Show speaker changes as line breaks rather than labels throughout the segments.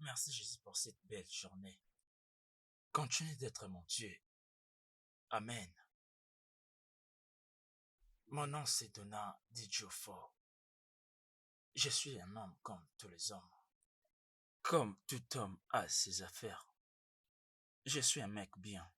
Merci Jésus pour cette belle journée. Continue d'être mon Dieu. Amen. Mon nom c'est Donna Didjofo. Je suis un homme comme tous les hommes. Comme tout homme a ses affaires. Je suis un mec bien.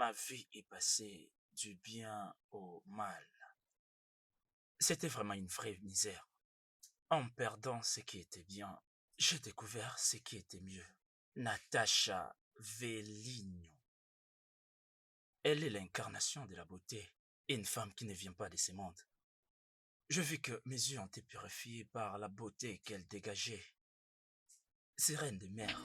Ma vie est passée du bien au mal. C'était vraiment une vraie misère. En perdant ce qui était bien, j'ai découvert ce qui était mieux. Natasha Veligno. Elle est l'incarnation de la beauté, une femme qui ne vient pas de ce monde. Je vis que mes yeux ont été purifiés par la beauté qu'elle dégageait. Sirène de mer.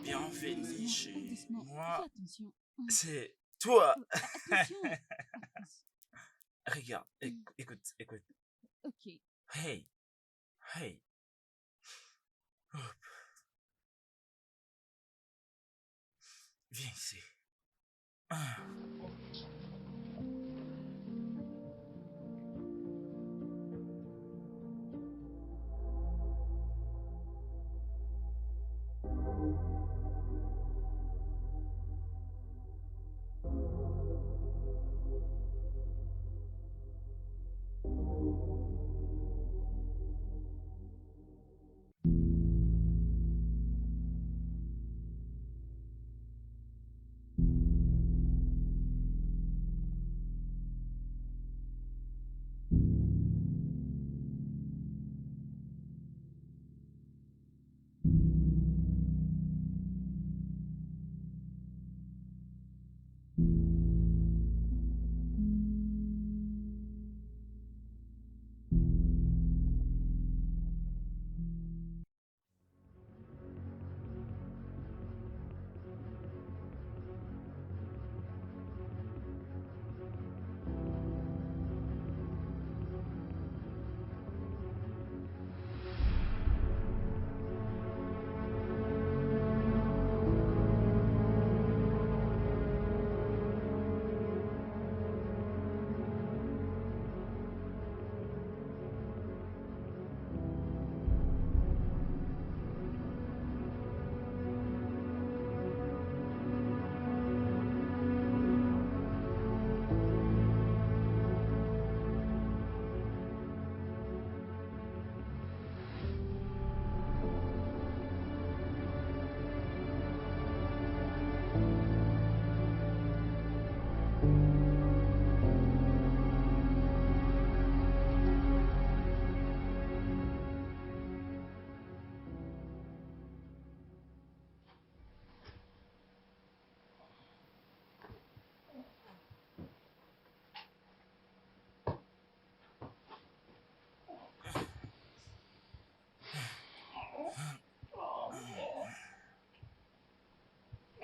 Bienvenue chez
Doucement,
moi.
fais attention.
C'est toi.
Attention.
Regarde, écoute.
Ok.
Hey. Hop. Viens ici. Ah.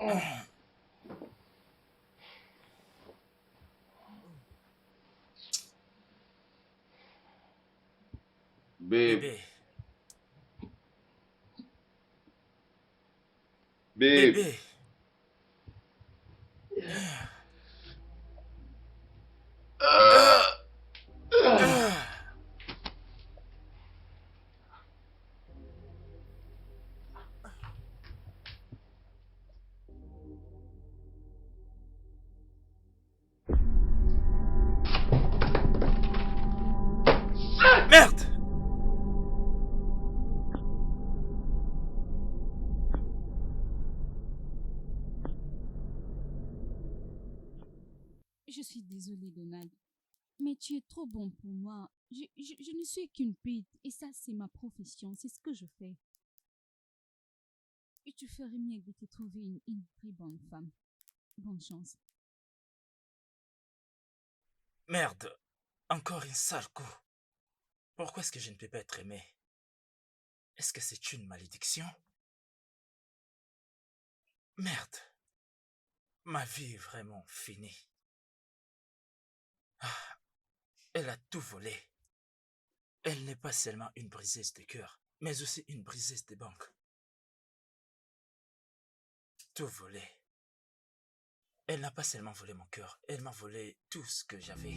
Babe,
Bébé,
babe.
bébé. Merde!
Je suis désolée, Donald, mais tu es trop bon pour moi. Je ne suis qu'une pute et ça, c'est ma profession, c'est ce que je fais. Et tu ferais mieux de te trouver une très bonne femme. Bonne chance.
Merde! Encore un sale coup. Pourquoi est-ce que je ne peux pas être aimé? Est-ce que c'est une malédiction? Merde! Ma vie est vraiment finie. Ah, elle a tout volé. Elle n'est pas seulement une briseuse de cœur, mais aussi une briseuse de banque. Tout volé. Elle n'a pas seulement volé mon cœur, elle m'a volé tout ce que j'avais.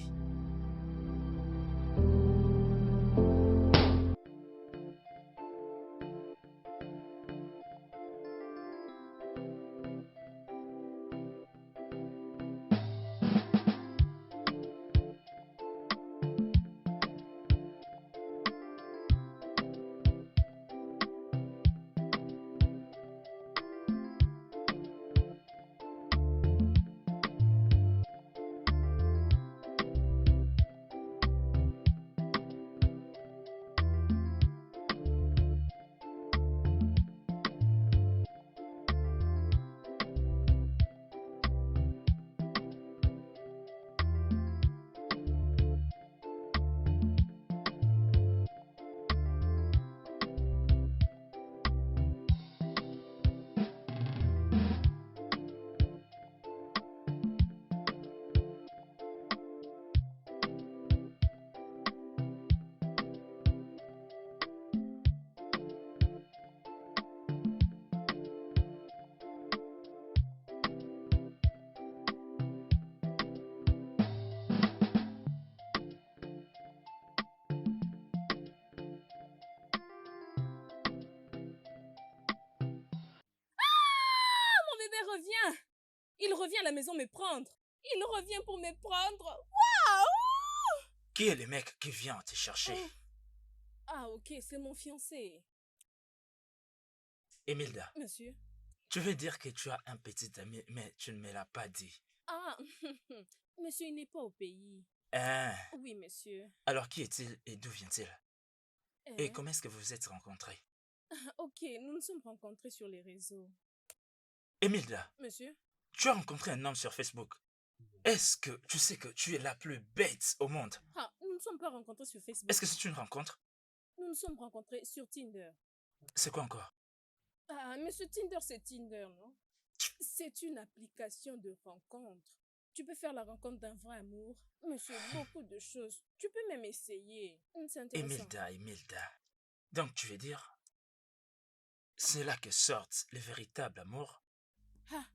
Mon bébé revient. Il revient à la maison me prendre. Il revient pour me prendre.
Qui est le mec qui vient te chercher?
Ah, ok, c'est mon fiancé.
Emilda,
Monsieur.
tu veux dire que tu as un petit ami, mais tu ne me l'as pas dit.
Ah, monsieur, il n'est pas au pays.
Hein?
Oui, monsieur.
Alors qui est-il et d'où vient-il? Et
Hein?
comment est-ce que vous vous êtes rencontrés?
Ok, nous nous sommes rencontrés sur les réseaux.
Emilda,
Monsieur?
tu as rencontré un homme sur Facebook. Est-ce que tu sais que tu es la plus bête au monde?
Ah, nous ne nous sommes pas rencontrés sur Facebook.
Est-ce que c'est une rencontre?
Nous nous sommes rencontrés sur Tinder.
C'est quoi encore?
Ah, monsieur, Tinder, c'est Tinder, non? C'est une application de rencontre. Tu peux faire la rencontre d'un vrai amour. Monsieur, beaucoup de choses. Tu peux même essayer. C'est intéressant.
Emilda. Donc tu veux dire, c'est là que sortent les véritables amours?
Ah,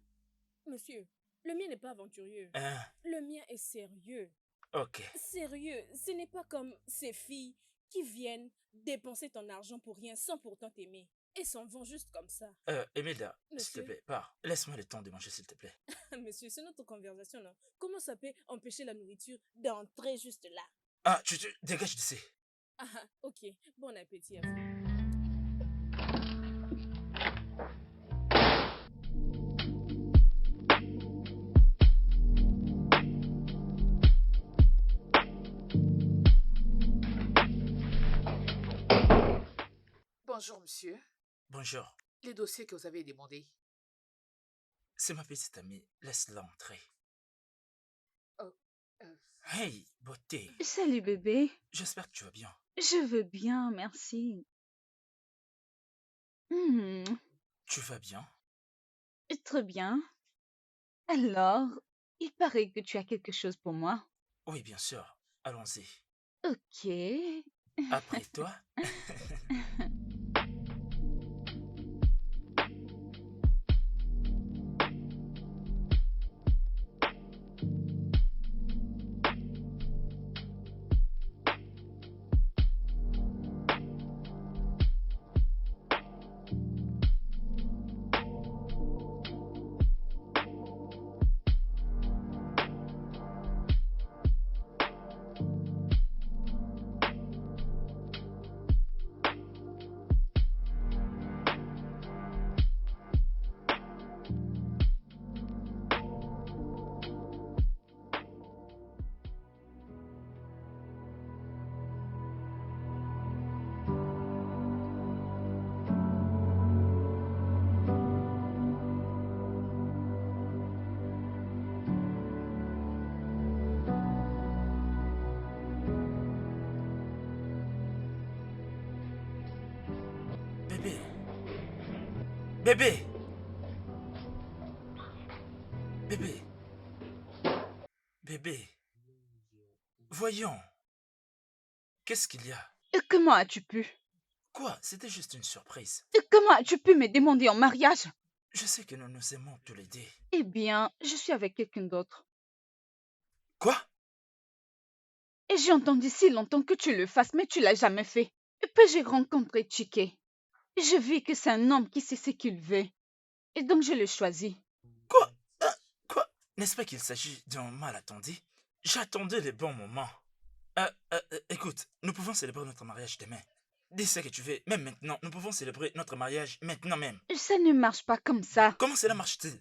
monsieur, le mien n'est pas aventurieux.
Hein?
Le mien est sérieux.
Ok.
Sérieux, ce n'est pas comme ces filles qui viennent dépenser ton argent pour rien sans pourtant t'aimer. Et s'en vont juste comme ça.
Emilda, s'il te
Monsieur.
plaît, pars. Laisse-moi le temps de manger, s'il te plaît.
Monsieur, c'est notre conversation, non? Comment ça peut empêcher la nourriture d'entrer juste là?
Ah, tu dégages d'ici.
Ah, ok. Bon appétit à vous.
Bonjour, monsieur.
Bonjour,
Les dossiers que vous avez demandés.
c'est ma petite amie. Laisse-la entrer.
Oh,
Hey, beauté.
Salut, bébé.
J'espère que tu vas bien.
Je veux bien, merci.
Tu vas bien?
Très bien. Alors, il paraît que tu as quelque chose pour moi.
Oui, bien sûr. Allons-y.
Ok.
Après toi. Bébé. Bébé. Bébé. Bébé. Voyons. Qu'est-ce qu'il y a?
Comment as-tu pu?
Quoi? C'était juste une surprise.
Comment as-tu pu me demander en mariage?
Je sais que nous nous aimons tous les deux.
Eh bien, je suis avec quelqu'un d'autre.
Quoi?
Et j'ai entendu si longtemps que tu le fasses, mais tu l'as jamais fait. Et puis j'ai rencontré Chike. Je vis que c'est un homme qui sait ce qu'il veut. Et donc je le choisis.
Quoi? Quoi? N'est-ce pas qu'il s'agit d'un malentendu? J'attendais les bons moments. Écoute, nous pouvons célébrer notre mariage demain. Dis ce que tu veux, même maintenant. Nous pouvons célébrer notre mariage maintenant même.
Ça ne marche pas comme ça.
Comment cela marche-t-il?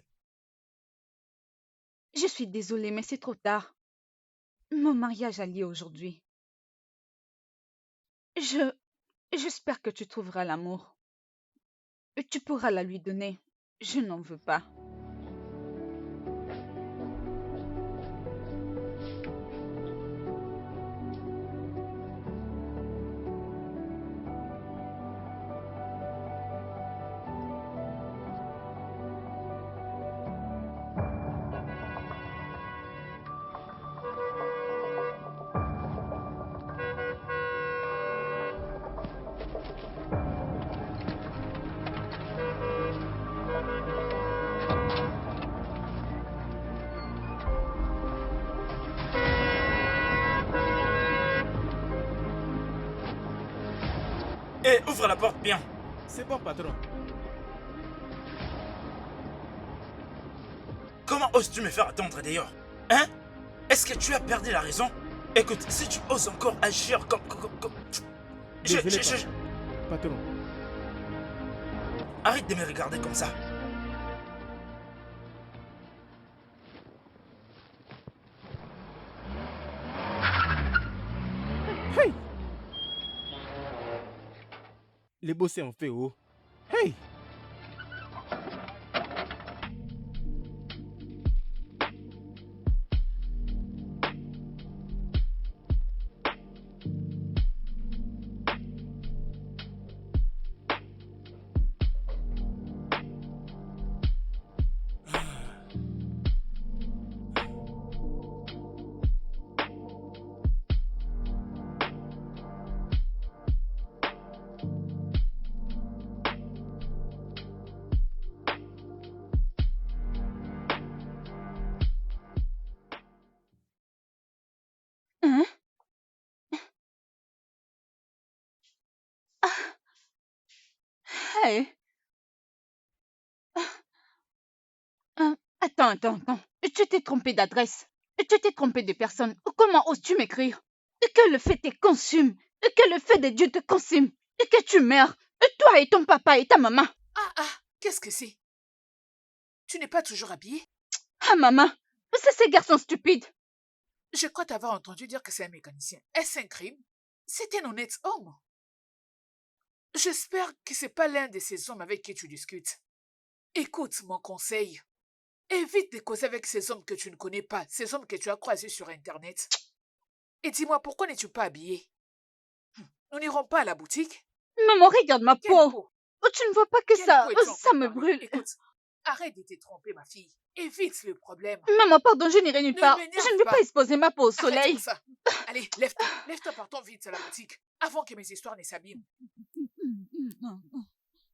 Je suis désolée, mais c'est trop tard. Mon mariage a lieu aujourd'hui. J'espère que tu trouveras l'amour. Et tu pourras la lui donner. Je n'en veux pas.
Hé, ouvre la porte bien.
C'est bon, patron.
Comment oses-tu me faire attendre d'ailleurs? Hein? Est-ce que tu as perdu la raison? Écoute, si tu oses encore agir comme...
Désolé, patron.
Arrête de me regarder comme ça.
Hey! Les bossés ont fait haut. Hey!
Hein? Hey! Attends. Tu t'es trompé d'adresse. Tu t'es trompé de personne. Comment oses-tu m'écrire? Que le fait te consume. Que le fait de Dieu te consume. Et que tu meurs. Toi et ton papa et ta maman.
Qu'est-ce que c'est? Tu n'es pas toujours habillée?
Ah, maman. C'est ces garçons stupides.
Je crois t'avoir entendu dire que c'est un mécanicien. Est-ce un crime? C'est un honnête homme. J'espère que c'est pas l'un de ces hommes avec qui tu discutes. Écoute mon conseil. Évite de causer avec ces hommes que tu ne connais pas, ces hommes que tu as croisés sur Internet. Et dis-moi, pourquoi n'es-tu pas habillée? Nous n'irons pas à la boutique?
Maman, regarde ma
Quelle
peau.
peau?
Tu ne vois pas que
Quelle
ça...
peau es-tu en
Ça
train de
me
parler?
brûle.
Écoute, Arrête de te tromper, ma fille. Évite le problème.
Maman, pardon, je n'irai nulle
Ne
part.
m'énerve
Je ne vais
pas.
pas exposer ma peau au
Arrête
soleil.
tout ça. Allez, lève-toi. Lève-toi, partons vite à la boutique. Avant que mes histoires ne s'abîment.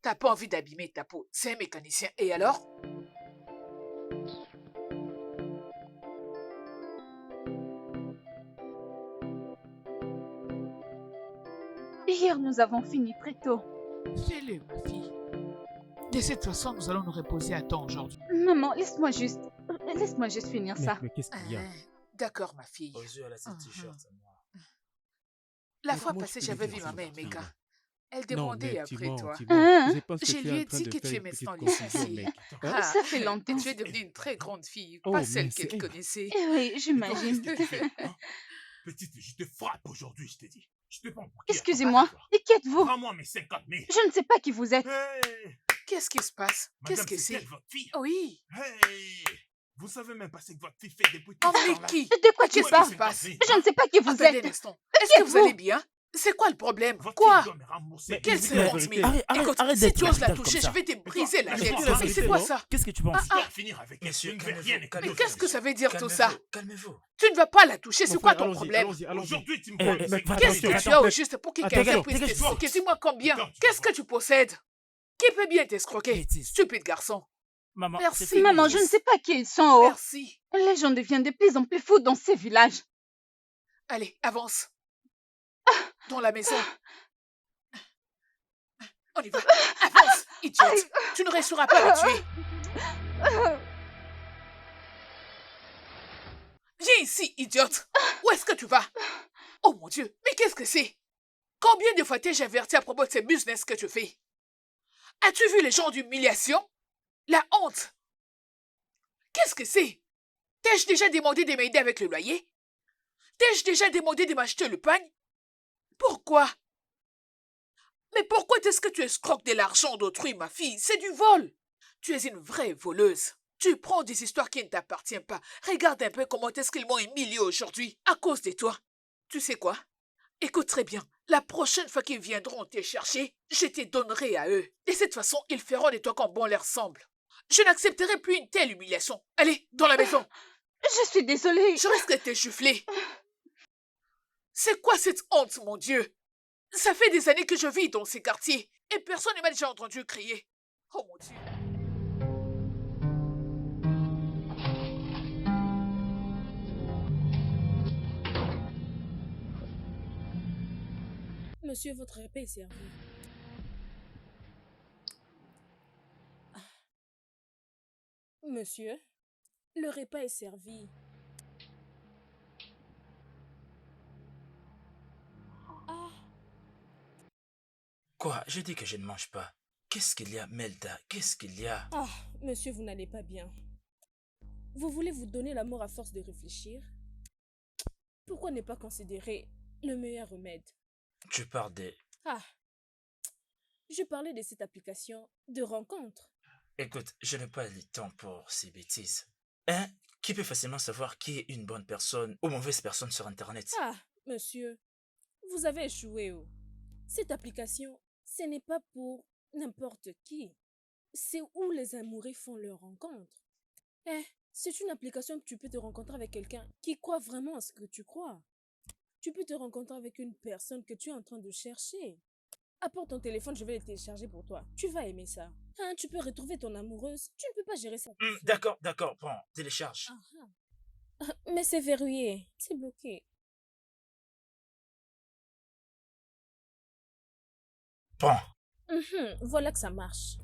T'as pas envie d'abîmer ta peau. C'est un mécanicien. Et alors?
Hier, nous avons fini très tôt.
Fais-le, ma fille. De cette façon, nous allons nous reposer à temps aujourd'hui.
Maman, laisse-moi juste finir ça.
Mais qu'est-ce qu'il y a?
D'accord, ma fille.
Aux yeux, elle a ses t-shirts à moi.
La
Mais
fois
comment
passée,
tu peux
j'avais
dire
vu
ça,
ma mère,
ma fille,
Mega.
là?
Elle
Non,
demandait
mec,
après
tu mens,
toi.
tu
Hein?
mens. Je pense que
Je
tu es
lui
en
ai
train
dit
de
que
faire
tu es
une petite
maintenant
confusion,
licenciée.
mec. Hein?
Ah,
Ça fait longtemps.
tu es devenue une très grande fille,
Oh,
pas celle
mais
qu'elle
c'est-
connaissait.
Eh oui,
Qu'est-ce
j'imagine.
que tu fais, hein? Petite, je te frappe aujourd'hui, je t'ai dit. Je te prends pour qui?
Excusez-moi, et qui êtes-vous?
Rends-moi mes 50 000.
Je ne sais pas qui vous êtes.
Hey,
Qu'est-ce qui se passe? Qu'est-ce
madame,
que
c'est
c'est?
elle, votre fille?
Oui.
Hey, vous savez même pas ce que votre fille fait depuis tout
Oh,
ce
mais
temps-là.
qui?
De quoi tu
Qu'est-ce qui
parles?
se passe?
Je ne sais pas qui vous
Attendez un
êtes.
instant.
Qui
Est-ce que vous
êtes-vous?
allez bien? C'est quoi le problème?
Votre
Quoi?
fille doit me rembourser.
Quelle
dis la
50
vérité.
000? Écoute,
Arrête
si
d'être
tu oses la
radical
toucher,
comme
je vais te briser la
Mais
tête.
toi,
dis la
Mais c'est
vérité,
quoi
non?
ça?
Qu'est-ce que tu penses?
Je dois finir avec elle.
Monsieur,
Je ne vais
calmez-vous,
rien
Mais
calmez-vous.
qu'est-ce que ça veut dire tout ça?
Calmez-vous.
Tu ne vas pas la toucher, c'est
Mon
quoi
frère,
ton
allons-y,
problème?
allons-y.
Aujourd'hui, tu me
Eh,
vois.
eh,
c'est
mais
quoi?
Qu'est-ce que
Attention,
tu as au juste pour que
Attends,
quelqu'un
attends,
puisse
dégage,
t'escroquer? Dis-moi combien?
Attends, tu
Qu'est-ce
vas
que tu possèdes? Qui peut bien t'escroquer?
Bêtise.
Stupide garçon.
Maman,
Merci.
c'est fini.
Maman, je ne sais pas qui ils sont. Oh.
Merci.
Les gens deviennent de plus en plus fous dans ces villages.
Allez, avance. Dans la maison. On y va. Avance, idiote. Tu ne réussiras pas à la tuer. Viens ici, idiote. Où est-ce que tu vas? Oh mon Dieu, mais qu'est-ce que c'est? Combien de fois t'ai-je averti à propos de ces business que tu fais? As-tu vu les gens d'humiliation? La honte. Qu'est-ce que c'est? T'ai-je déjà demandé de m'aider avec le loyer? T'ai-je déjà demandé de m'acheter le pain? Pourquoi? Mais pourquoi est-ce que tu escroques de l'argent d'autrui, ma fille? C'est du vol. Tu es une vraie voleuse. Tu prends des histoires qui ne t'appartiennent pas. Regarde un peu comment est-ce qu'ils m'ont humilié aujourd'hui, à cause de toi. Tu sais quoi? Écoute très bien. La prochaine fois qu'ils viendront te chercher, je te donnerai à eux. De cette façon, ils feront de toi comme bon leur semble. Je n'accepterai plus une telle humiliation. Allez, dans la maison.
Je suis désolée.
Je risque de t'échouffler. C'est quoi cette honte, mon Dieu? Ça fait des années que je vis dans ces quartiers et personne ne m'a déjà entendu crier. Oh mon Dieu.
Monsieur, votre repas est servi. Ah. Monsieur, le repas est servi. Ah,
Quoi? Je dis que je ne mange pas. Qu'est-ce qu'il y a, Melda? Qu'est-ce qu'il y a?
ah, monsieur, vous n'allez pas bien. Vous voulez vous donner la mort à force de réfléchir? Pourquoi ne pas considérer le meilleur remède?
Tu parles de...
Ah, je parlais de cette application de rencontre.
Écoute, je n'ai pas le temps pour ces bêtises. Hein? Qui peut facilement savoir qui est une bonne personne ou mauvaise personne sur Internet?
Ah, monsieur, vous avez échoué. Oh. Cette application, ce n'est pas pour n'importe qui. C'est où les amoureux font leur rencontre. C'est une application que tu peux te rencontrer avec quelqu'un qui croit vraiment à ce que tu crois. Tu peux te rencontrer avec une personne que tu es en train de chercher. Apporte ton téléphone, je vais le télécharger pour toi. Tu vas aimer ça. Hein, tu peux retrouver ton amoureuse. Tu ne peux pas gérer ça. tout seul.
D'accord, prends, télécharge.
Mais c'est verrouillé. C'est bloqué.
Prends.
Voilà que ça marche.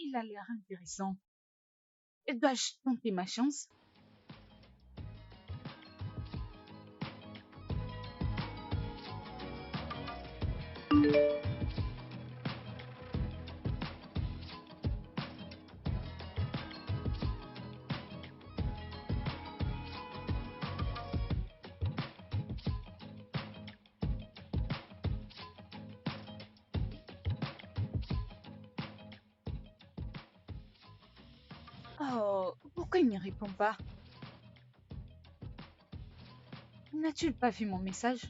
il a l'air intéressant. Dois-je tenter ma chance? Oh, pourquoi il ne répond pas? N'as-tu pas vu mon message?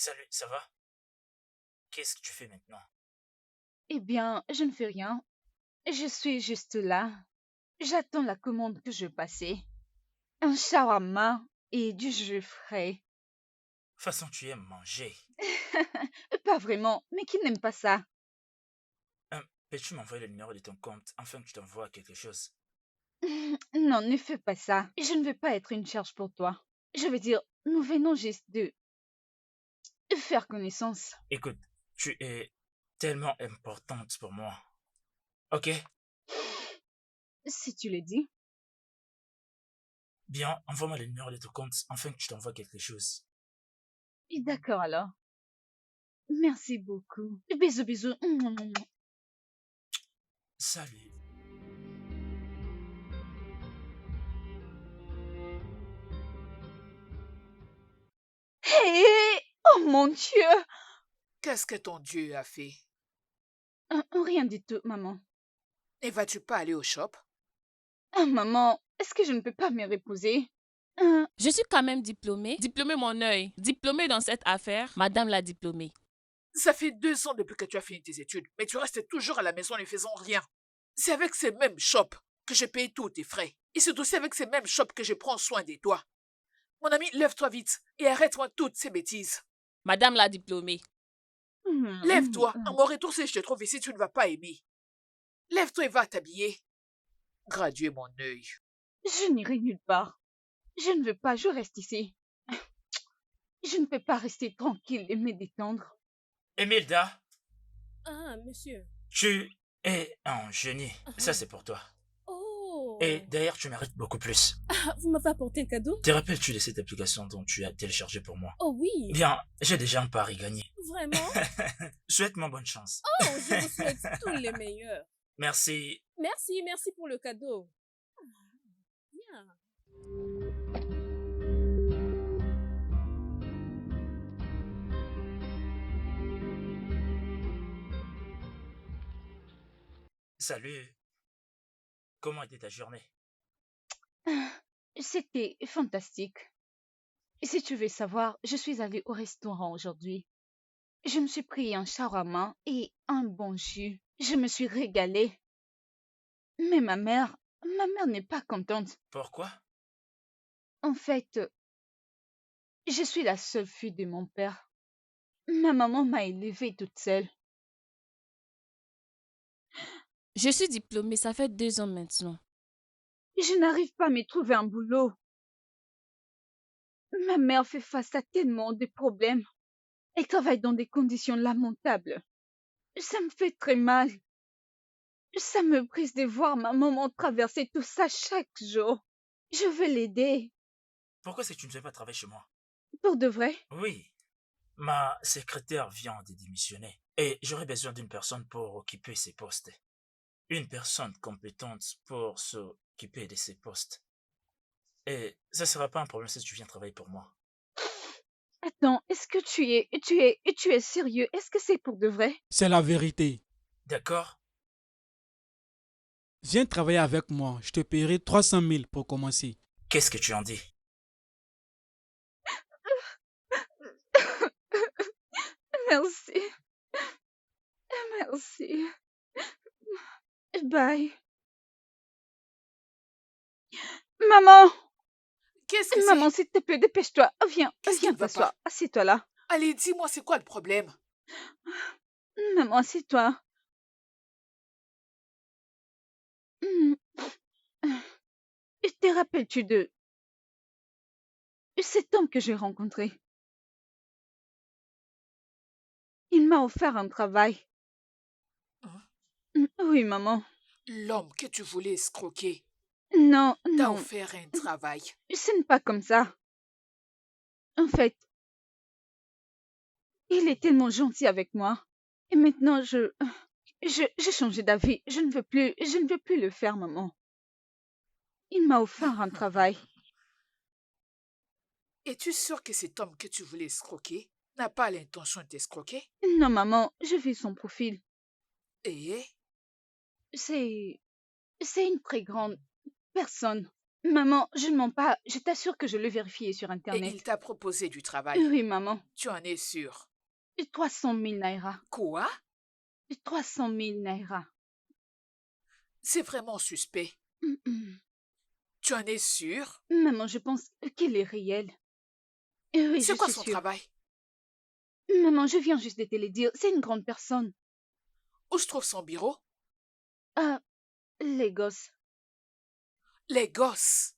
Salut, ça va? Qu'est-ce que tu fais maintenant?
Eh bien, je ne fais rien. Je suis juste là. J'attends la commande que je passais. Un shawarma et du jus frais.
De toute façon, tu aimes manger.
Pas vraiment, mais qui n'aime pas ça?
Peux-tu m'envoyer le numéro de ton compte afin que je t'envoie quelque chose?
Non, ne fais pas ça. Je ne veux pas être une charge pour toi. Je veux dire, nous venons juste de faire connaissance.
Écoute, tu es tellement importante pour moi. Ok?
Si tu le dis.
Bien, envoie-moi le numéro de ton compte afin que je t'envoie quelque chose.
D'accord alors. Merci beaucoup. Bisous, bisous.
Salut.
Hé! Oh mon Dieu!
Qu'est-ce que ton Dieu a fait?
Rien du tout, maman.
Et vas-tu pas aller au shop?
Ah, maman, est-ce que je ne peux pas me reposer? Euh,
Je suis quand même diplômée. Diplômée mon œil. Diplômée dans cette affaire. Madame la diplômée.
Ça fait 2 ans depuis que tu as fini tes études, mais tu restes toujours à la maison ne faisant rien. C'est avec ces mêmes shops que je paye tous tes frais. Et c'est aussi avec ces mêmes shops que je prends soin de toi. Mon ami, lève-toi vite et arrête-moi toutes ces bêtises.
Madame la diplômée.
Lève-toi. À mon retour, si je te trouve ici, tu ne vas pas aimer. Lève-toi et va t'habiller. Graduer mon œil.
Je n'irai nulle part. Je ne veux pas, je reste ici. Je ne peux pas rester tranquille et me détendre.
Emilda,
Ah, monsieur.
tu es un génie. Ça, c'est pour toi.
Oh.
Et d'ailleurs, tu mérites beaucoup plus.
Ah, vous m'avez apporté un cadeau?
Te rappelles-tu de cette application dont tu as téléchargé pour moi?
Oh oui.
Bien, j'ai déjà un pari gagné.
Vraiment?
Souhaite-moi bonne chance.
Oh, je vous souhaite tous les meilleurs.
Merci.
Merci pour le cadeau. Ah, bien.
Salut. Comment était ta journée?
C'était fantastique. Si tu veux savoir, je suis allée au restaurant aujourd'hui. Je me suis pris un shawarma et un bon jus. Je me suis régalée. Mais ma mère n'est pas contente.
Pourquoi?
En fait, je suis la seule fille de mon père. Ma maman m'a élevée toute seule.
Je suis diplômée, ça fait 2 ans maintenant.
Je n'arrive pas à me trouver un boulot. Ma mère fait face à tellement de problèmes. Elle travaille dans des conditions lamentables. Ça me fait très mal. Ça me brise de voir ma maman traverser tout ça chaque jour. Je veux l'aider.
Pourquoi est-ce que tu ne fais pas travailler chez moi?
Pour de vrai?
Oui. Ma secrétaire vient de démissionner et j'aurais besoin d'une personne pour occuper ces postes. Une personne compétente pour s'occuper de ces postes. Et ça sera pas un problème si tu viens travailler pour moi.
Attends, est-ce que tu es sérieux? Est-ce que c'est pour de vrai?
C'est la vérité.
D'accord?
Viens travailler avec moi. Je te paierai 300 000 pour commencer.
Qu'est-ce que tu en dis?
Merci. Merci. Bye. Maman!
Qu'est-ce que
Maman,
c'est?
s'il te plaît, dépêche-toi. Viens,
Qu'est-ce qui
viens
ne va
t'asseoir.
pas?
Assieds-toi là.
Allez, dis-moi, c'est quoi le problème?
Maman, assieds-toi. Hmm. Te rappelles-tu de cet homme que j'ai rencontré? Il m'a offert un travail.
Hein?
Oui, maman.
L'homme que tu voulais escroquer
Non,
t'a
non,
offert un travail.
ce n'est pas comme ça. En fait, il est tellement gentil avec moi. Et maintenant, j'ai changé d'avis. Je ne veux plus le faire, maman. Il m'a offert un travail.
Es-tu sûr que cet homme que tu voulais escroquer n'a pas l'intention de t'escroquer?
Non, maman, je vis son profil.
Et
C'est une très grande personne. Maman, je ne mens pas. Je t'assure que je l'ai vérifié sur
il
Internet.
t'a proposé du travail.
Oui, maman.
Tu en es sûr?
300 000 naira.
Quoi?
300 000 naira.
C'est vraiment suspect. Tu en es sûr?
Maman, je pense qu'il est réel. Oui, je
C'est quoi
suis
son
sûre.
travail?
Maman, je viens juste de te le dire. C'est une grande personne.
Où se trouve son bureau?
Ah, les gosses.
Les gosses.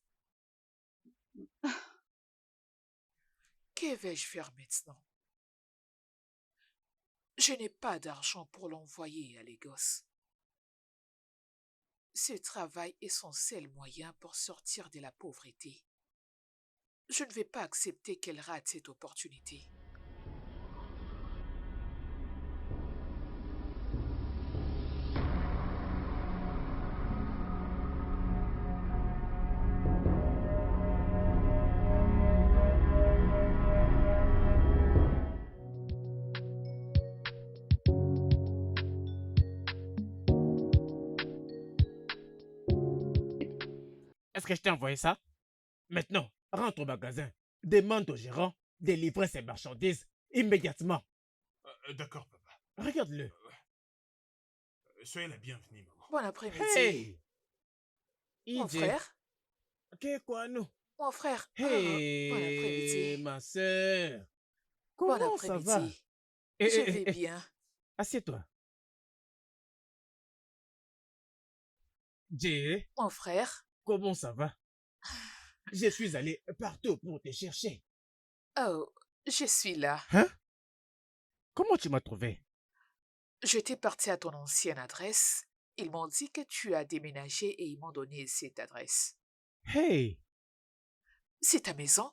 Que vais-je faire maintenant? Je n'ai pas d'argent pour l'envoyer à Lagos. Ce travail est son seul moyen pour sortir de la pauvreté. Je ne vais pas accepter qu'elle rate cette opportunité.
Est-ce que je t'ai envoyé ça? Maintenant, rentre au magasin. Demande au gérant de livrer ses marchandises immédiatement.
D'accord, papa.
Regarde-le.
Soyez la bienvenue, maman.
Bon après-midi.
Hey!
Mon
Ije,
frère?
qu'est quoi nous?
Mon frère? Bon
Hey,
après-midi.
ma soeur.
Bon
Comment ça va?
après-midi. Je vais bien.
Assieds-toi. Jay,
Mon frère?
comment ça va? Je suis allé partout pour te chercher.
Oh, je suis là.
Hein? Comment tu m'as trouvé?
J'étais partie à ton ancienne adresse. Ils m'ont dit que tu as déménagé et ils m'ont donné cette adresse.
Hey!
C'est ta maison?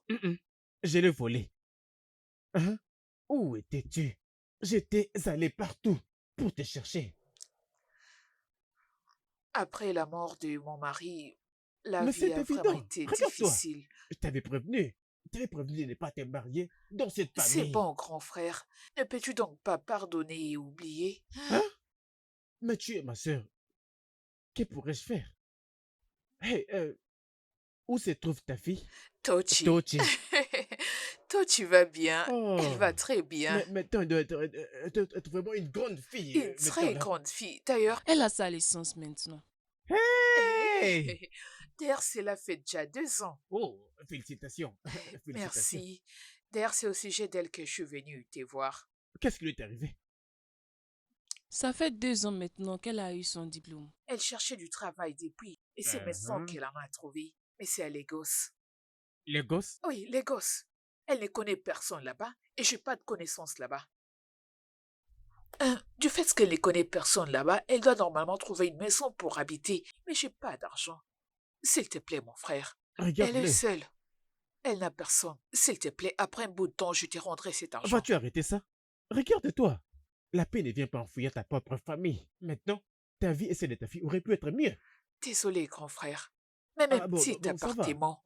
Je l'ai volé. Hein? Où étais-tu? J'étais allé partout pour te chercher.
Après la mort de mon mari, la
Mais
vie
c'est
a vraiment
évident.
été
Regarde-toi.
difficile.
Je t'avais prévenu. Je t'avais prévenu de ne pas te marier dans cette
C'est
famille.
bon, grand frère. Ne peux-tu donc pas pardonner et oublier?
Hein? Mais tu es ma sœur. Que pourrais-je faire? Hey, où se trouve ta fille?
Tochi.
Tochi.
Tochi va bien.
Oh.
Elle va très bien.
Mais toi, tu es vraiment une grande fille.
Une très grande fille. D'ailleurs,
Elle a sa licence maintenant.
Hey!
d'ailleurs, cela fait déjà 2 ans.
Oh, félicitations. Félicitations.
Merci. D'ailleurs, c'est au sujet d'elle que je suis venue te voir.
Qu'est-ce qui lui est arrivé?
Ça fait 2 ans maintenant qu'elle a eu son diplôme.
Elle cherchait du travail depuis. Et c'est maintenant qu'elle en a trouvé. Mais c'est à Lagos.
Les gosses?
Oui, Lagos. Elle ne connaît personne là-bas et j'ai pas de connaissances là-bas. Du fait qu'elle ne connaît personne là-bas, elle doit normalement trouver une maison pour habiter. Mais j'ai pas d'argent. S'il te plaît, mon frère. Elle
Regarde-le.
est seule. Elle n'a personne. S'il te plaît, après un bout de temps, je te rendrai cet argent.
Vas-tu arrêter ça? Regarde-toi. La paix ne vient pas enfouir ta propre famille. Maintenant, ta vie et celle de ta fille auraient pu être mieux.
Désolé, grand frère. Même un petit
ça va.
appartement.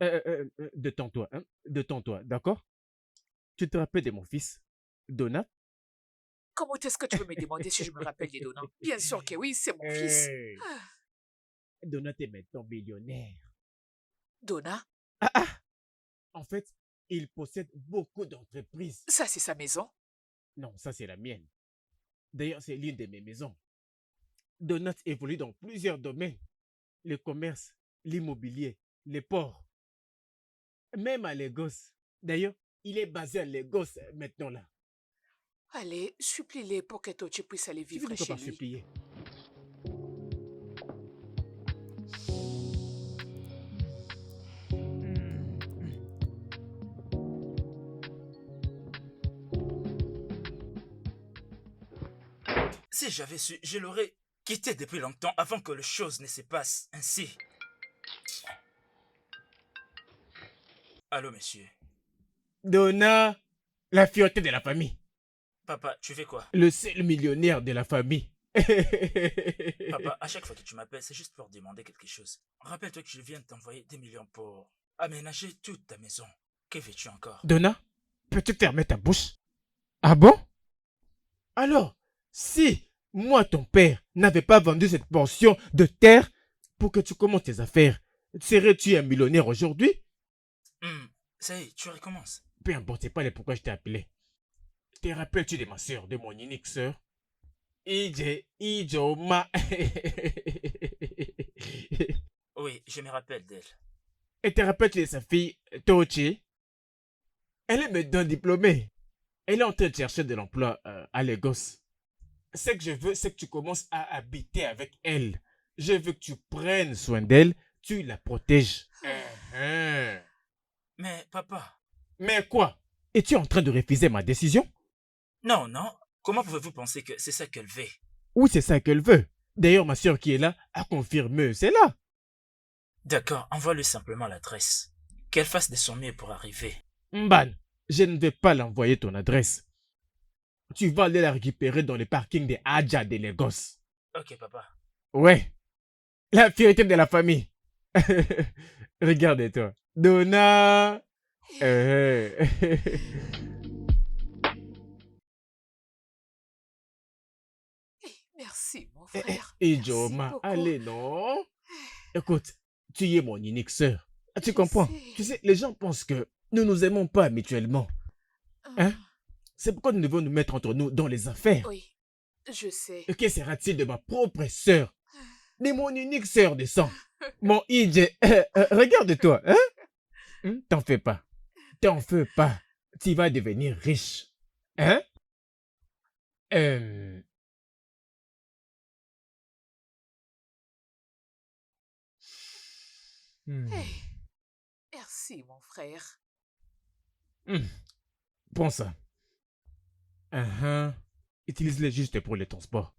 Détends-toi, hein? Détends-toi, d'accord? Tu te rappelles de mon fils, Donat?
Comment est-ce que tu peux me demander si je me rappelle des donnants? Bien sûr que oui, c'est mon fils.
Hey. Donat est maintenant millionnaire.
Donna,
En fait, il possède beaucoup d'entreprises.
ça c'est sa maison.
Non, ça c'est la mienne. D'ailleurs, c'est l'une de mes maisons. Donat évolue dans plusieurs domaines. Le commerce, l'immobilier, les ports. Même à Lagos. D'ailleurs, il est basé à Lagos maintenant là.
Allez, supplie-les pour que Tochi puisse aller
Tu veux
vivre
dire quoi
chez
par
lui.
supplier?
Si j'avais su, je l'aurais quitté depuis longtemps avant que les choses ne se passent ainsi. Allô, monsieur.
Donna, la fierté de la famille.
Papa, tu fais quoi?
Le seul millionnaire de la famille.
Papa, à chaque fois que tu m'appelles, c'est juste pour demander quelque chose. Rappelle-toi que je viens de t'envoyer des millions pour aménager toute ta maison. Que veux-tu encore?
Donna, peux-tu fermer ta bouche? Ah bon? Alors, si moi, ton père, n'avais pas vendu cette portion de terre pour que tu commences tes affaires, serais-tu un millionnaire aujourd'hui?
Ça y est, tu recommences.
Peu importe, c'est pas les pourquoi je t'ai appelé. Te rappelles-tu de ma soeur, de mon unique soeur? Ijoma.
Oui, je me rappelle d'elle.
Et te rappelles-tu de sa fille, Tochi? Elle est maintenant diplômée. Elle est en train de chercher de l'emploi à Lagos. Ce que je veux, c'est que tu commences à habiter avec elle. Je veux que tu prennes soin d'elle, tu la protèges.
Mais papa...
Mais quoi? Es-tu en train de refuser ma décision?
Non, non. Comment pouvez-vous penser que c'est ça qu'elle veut?
Oui, c'est ça qu'elle veut. D'ailleurs, ma soeur qui est là a confirmé, c'est là.
D'accord, envoie-lui simplement l'adresse. Qu'elle fasse de son mieux pour arriver.
Mban, je ne vais pas l'envoyer ton adresse. Tu vas aller la récupérer dans le parking des Adja de Lagos.
Ok, papa.
Ouais. La fierté de la famille. Regarde-toi. Donna.
Merci, mon frère.
Ijoma,
Merci beaucoup.
allez, non. Écoute, tu es mon unique sœur. Tu
Je
comprends?
sais.
Tu sais, les gens pensent que nous nous aimons pas mutuellement. Hein? C'est pourquoi nous devons nous mettre entre nous dans les affaires.
Oui, je sais.
Et que sera-t-il de ma propre sœur? De mon unique sœur de sang? Mon Ije. Regarde-toi, hein? T'en fais pas. T'en fais pas. Tu vas devenir riche. Hein?
Hey, merci, mon frère.
Prends ça. Utilise-les juste pour le transport.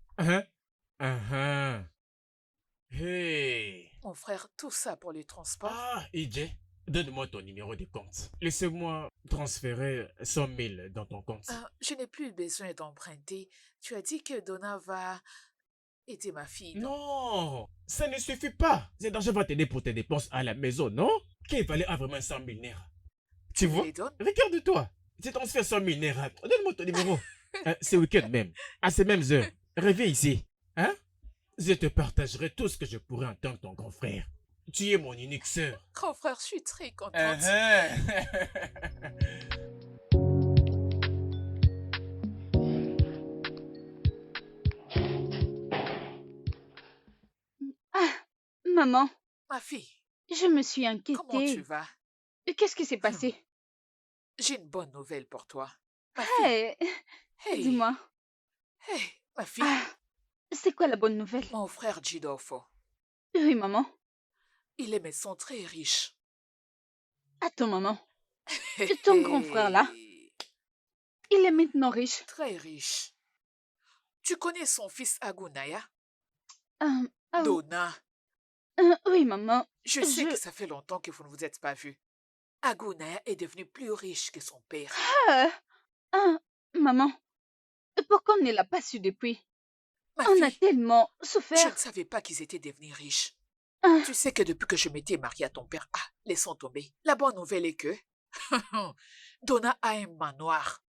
Hey.
Mon frère, tout ça pour le transport.
Ah, Ije, donne-moi ton numéro de compte. Laissez-moi transférer 100 000 dans ton compte.
Je n'ai plus besoin d'emprunter. Tu as dit que Donna va aider ma fille.
Non, ça ne suffit pas. Cet argent va t'aider pour tes dépenses à la maison, non? Qu'il fallait vraiment 100 000 naira. Tu vois?
les donnes?
Regarde-toi. Tu transfères 100 000 naira. Donne-moi ton numéro. Ce week-end même, à ces mêmes heures. Reviens ici. Hein? Je te partagerai tout ce que je pourrai en tant que ton grand frère. Tu es mon unique sœur.
Grand frère, je suis très contente.
Maman,
Ma fille,
je me suis
comment tu
inquiétée.
vas?
Qu'est-ce qui s'est passé?
J'ai une bonne nouvelle pour toi. Ma fille,
Hey,
hey,
dis-moi.
hey, ma fille,
C'est quoi la bonne nouvelle?
mon frère Gidolfo,
Oui, maman.
il est médecin très riche.
Attends, maman. Ton grand frère, là? Il est maintenant riche.
Très riche. Tu connais son fils Agunaya?
Ah,
Donna,
oui, maman.
je sais
Je-
que ça fait longtemps que vous ne vous êtes pas vus. Agunaya est devenu plus riche que son père.
Maman. Pourquoi on ne l'a pas su depuis?
Ma
On a
fille,
tellement
je
souffert.
ne savais pas qu'ils étaient devenus riches.
Ah.
Tu sais que depuis que je m'étais mariée à ton père, laissons tomber. La bonne nouvelle est que Donna a un manoir.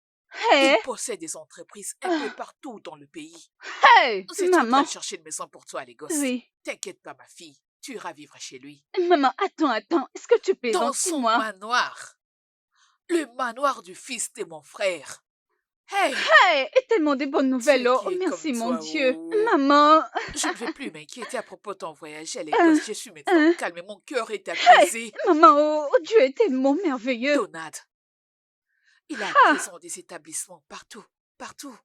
Hey,
Il possède des entreprises un peu partout dans le pays.
hey,
C'est en train
maman.
de chercher une maison pour toi à Lagos.
Oui.
T'inquiète pas, ma fille. tu iras vivre chez lui.
Maman, attends. Est-ce que tu
Dans
plaisantes?
son
Dis-moi.
manoir. Le manoir du fils de mon frère. Hey,
Hey, et tellement de bonnes nouvelles,
Dieu
oh.
qui est
Merci,
comme
mon
toi,
Dieu.
oh.
Maman.
Je ne vais plus m'inquiéter à propos de ton voyage à
Euh,
Lagos. Je suis maintenant
euh,
calme et mon cœur est
Hey,
apaisé.
maman, oh, Dieu est tellement merveilleux.
Donald, il a à
Ah,
présent des établissements partout. Partout.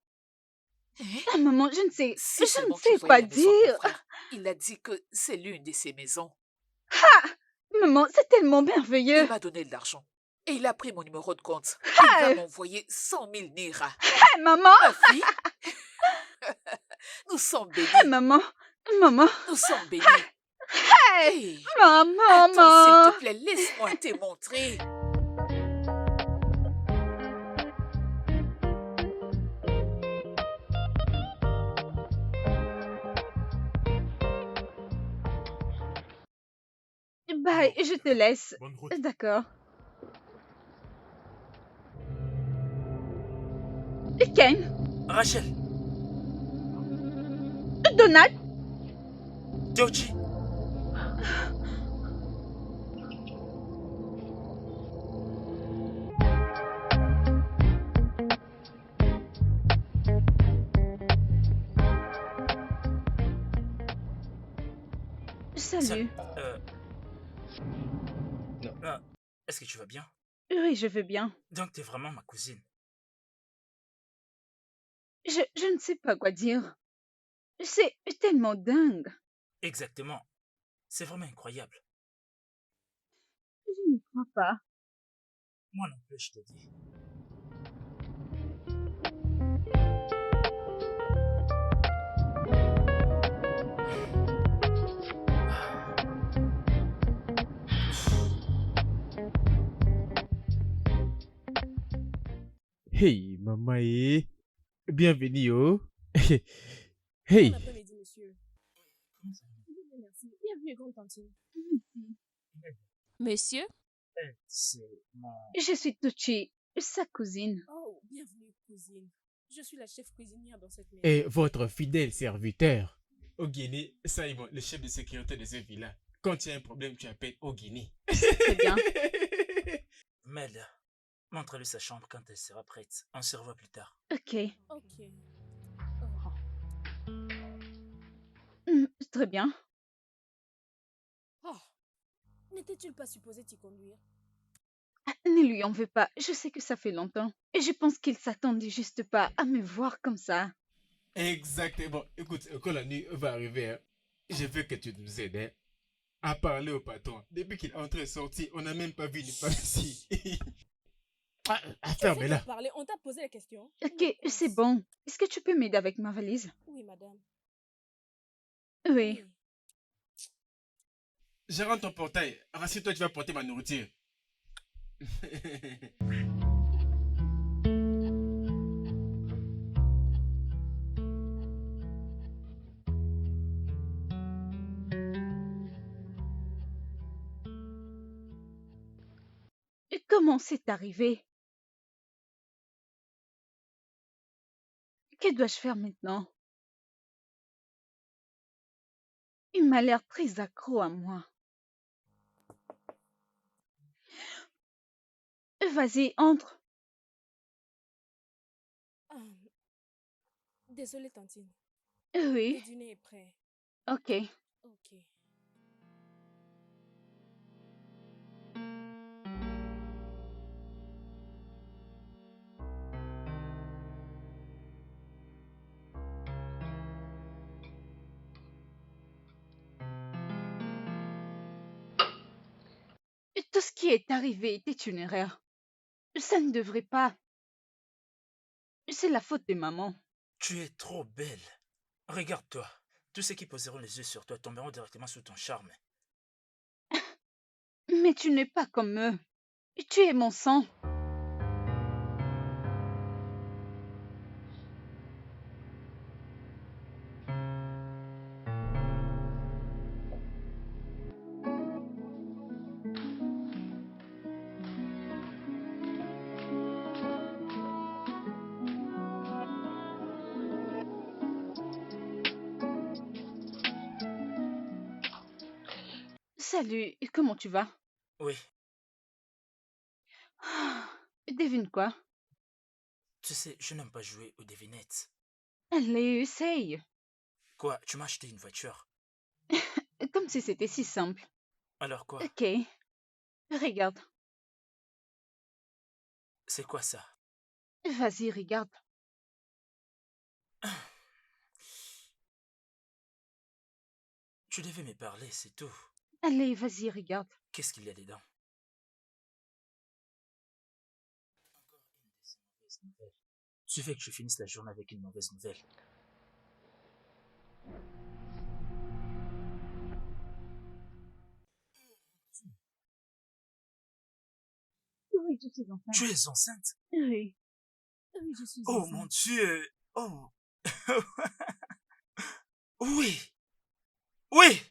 Hein?
ah, maman, je
Si
ne
seulement tu
sais
voyais
pas
la maison de mon
dire.
frère. Il a dit que c'est l'une de ses maisons.
Maman, c'est tellement
Il
merveilleux.
m'a donné de l'argent. Et il a pris mon numéro de compte. Il va
Hey,
m'envoyer 100 000 Nira.
hey, maman.
Ma fille, nous sommes
Hey,
bénis.
maman.
Nous sommes bénis.
Hey,
Hey,
maman.
attends, s'il te plaît, laisse-moi te montrer.
Bye,
Alors,
je te laisse.
bonne route.
D'accord. Ken,
Rachel,
Donald,
Théochi,
salut.
euh, est-ce que tu vas bien?
Oui, je vais bien.
Donc t'es vraiment ma cousine.
Je ne sais pas quoi dire. C'est tellement dingue.
Exactement. C'est vraiment incroyable.
Je n'y crois pas.
Moi non plus, je te dis.
Hey, maman, bienvenue, oh.
Bon
Hey,
après-midi, monsieur. Bien, merci. Bienvenue, grande tantine.
Monsieur,
Elle, c'est mon...
Je suis Tucci, sa cousine.
Oh, bienvenue, cousine. Je suis la chef cuisinière dans cette maison.
et votre fidèle serviteur, Ogini Simon, le chef de sécurité de ce villa. Quand il y a un problème, tu appelles Ogini.
Très bien.
Mel, montre-lui sa chambre quand elle sera prête. On se revoit plus tard.
Ok.
Ok.
Très bien.
Oh, n'était-il pas supposé t'y conduire?
Ah, ne lui en veux pas. Je sais que ça fait longtemps. Et je pense qu'il s'attendait juste pas à me voir comme ça.
Exactement. Écoute, quand la nuit va arriver, hein, je veux que tu nous aides hein, à parler au patron. Depuis qu'il est entré et sorti, on n'a même pas vu une femme ici. Fermez-la.
Parler, on t'a posé la question.
Ok, c'est bon. Est-ce que tu peux m'aider avec ma valise?
Oui, madame.
Oui.
Je rentre ton portail. Rassure-toi, tu vas porter ma nourriture.
Et comment c'est arrivé? Que dois-je faire maintenant? Il m'a l'air très accro à moi. Vas-y, entre.
Ah, désolée, tantine.
Oui,
Le dîner est prêt.
ok.
Ok.
Tout ce qui est arrivé était une erreur. Ça ne devrait pas. C'est la faute de maman.
Tu es trop belle. Regarde-toi. Tous ceux qui poseront les yeux sur toi tomberont directement sous ton charme.
Mais tu n'es pas comme eux. Tu es mon sang. Salut, comment tu vas?
Oui,
Ah, devine quoi?
tu sais, je n'aime pas jouer aux devinettes.
Allez, essaye.
Quoi, tu m'as acheté une voiture?
Comme si c'était si simple.
Alors quoi?
Ok, regarde.
C'est quoi ça?
Vas-y, regarde.
Tu devais me parler, c'est tout.
Allez, vas-y, regarde.
Qu'est-ce qu'il y a dedans? Encore une de ces mauvaises nouvelles. Tu veux que je finisse la journée avec une mauvaise nouvelle?
Oui, je suis enceinte.
Tu es enceinte?
Oui. Oui, je suis
Oh
enceinte.
mon Dieu! Oh! Oui! Oui!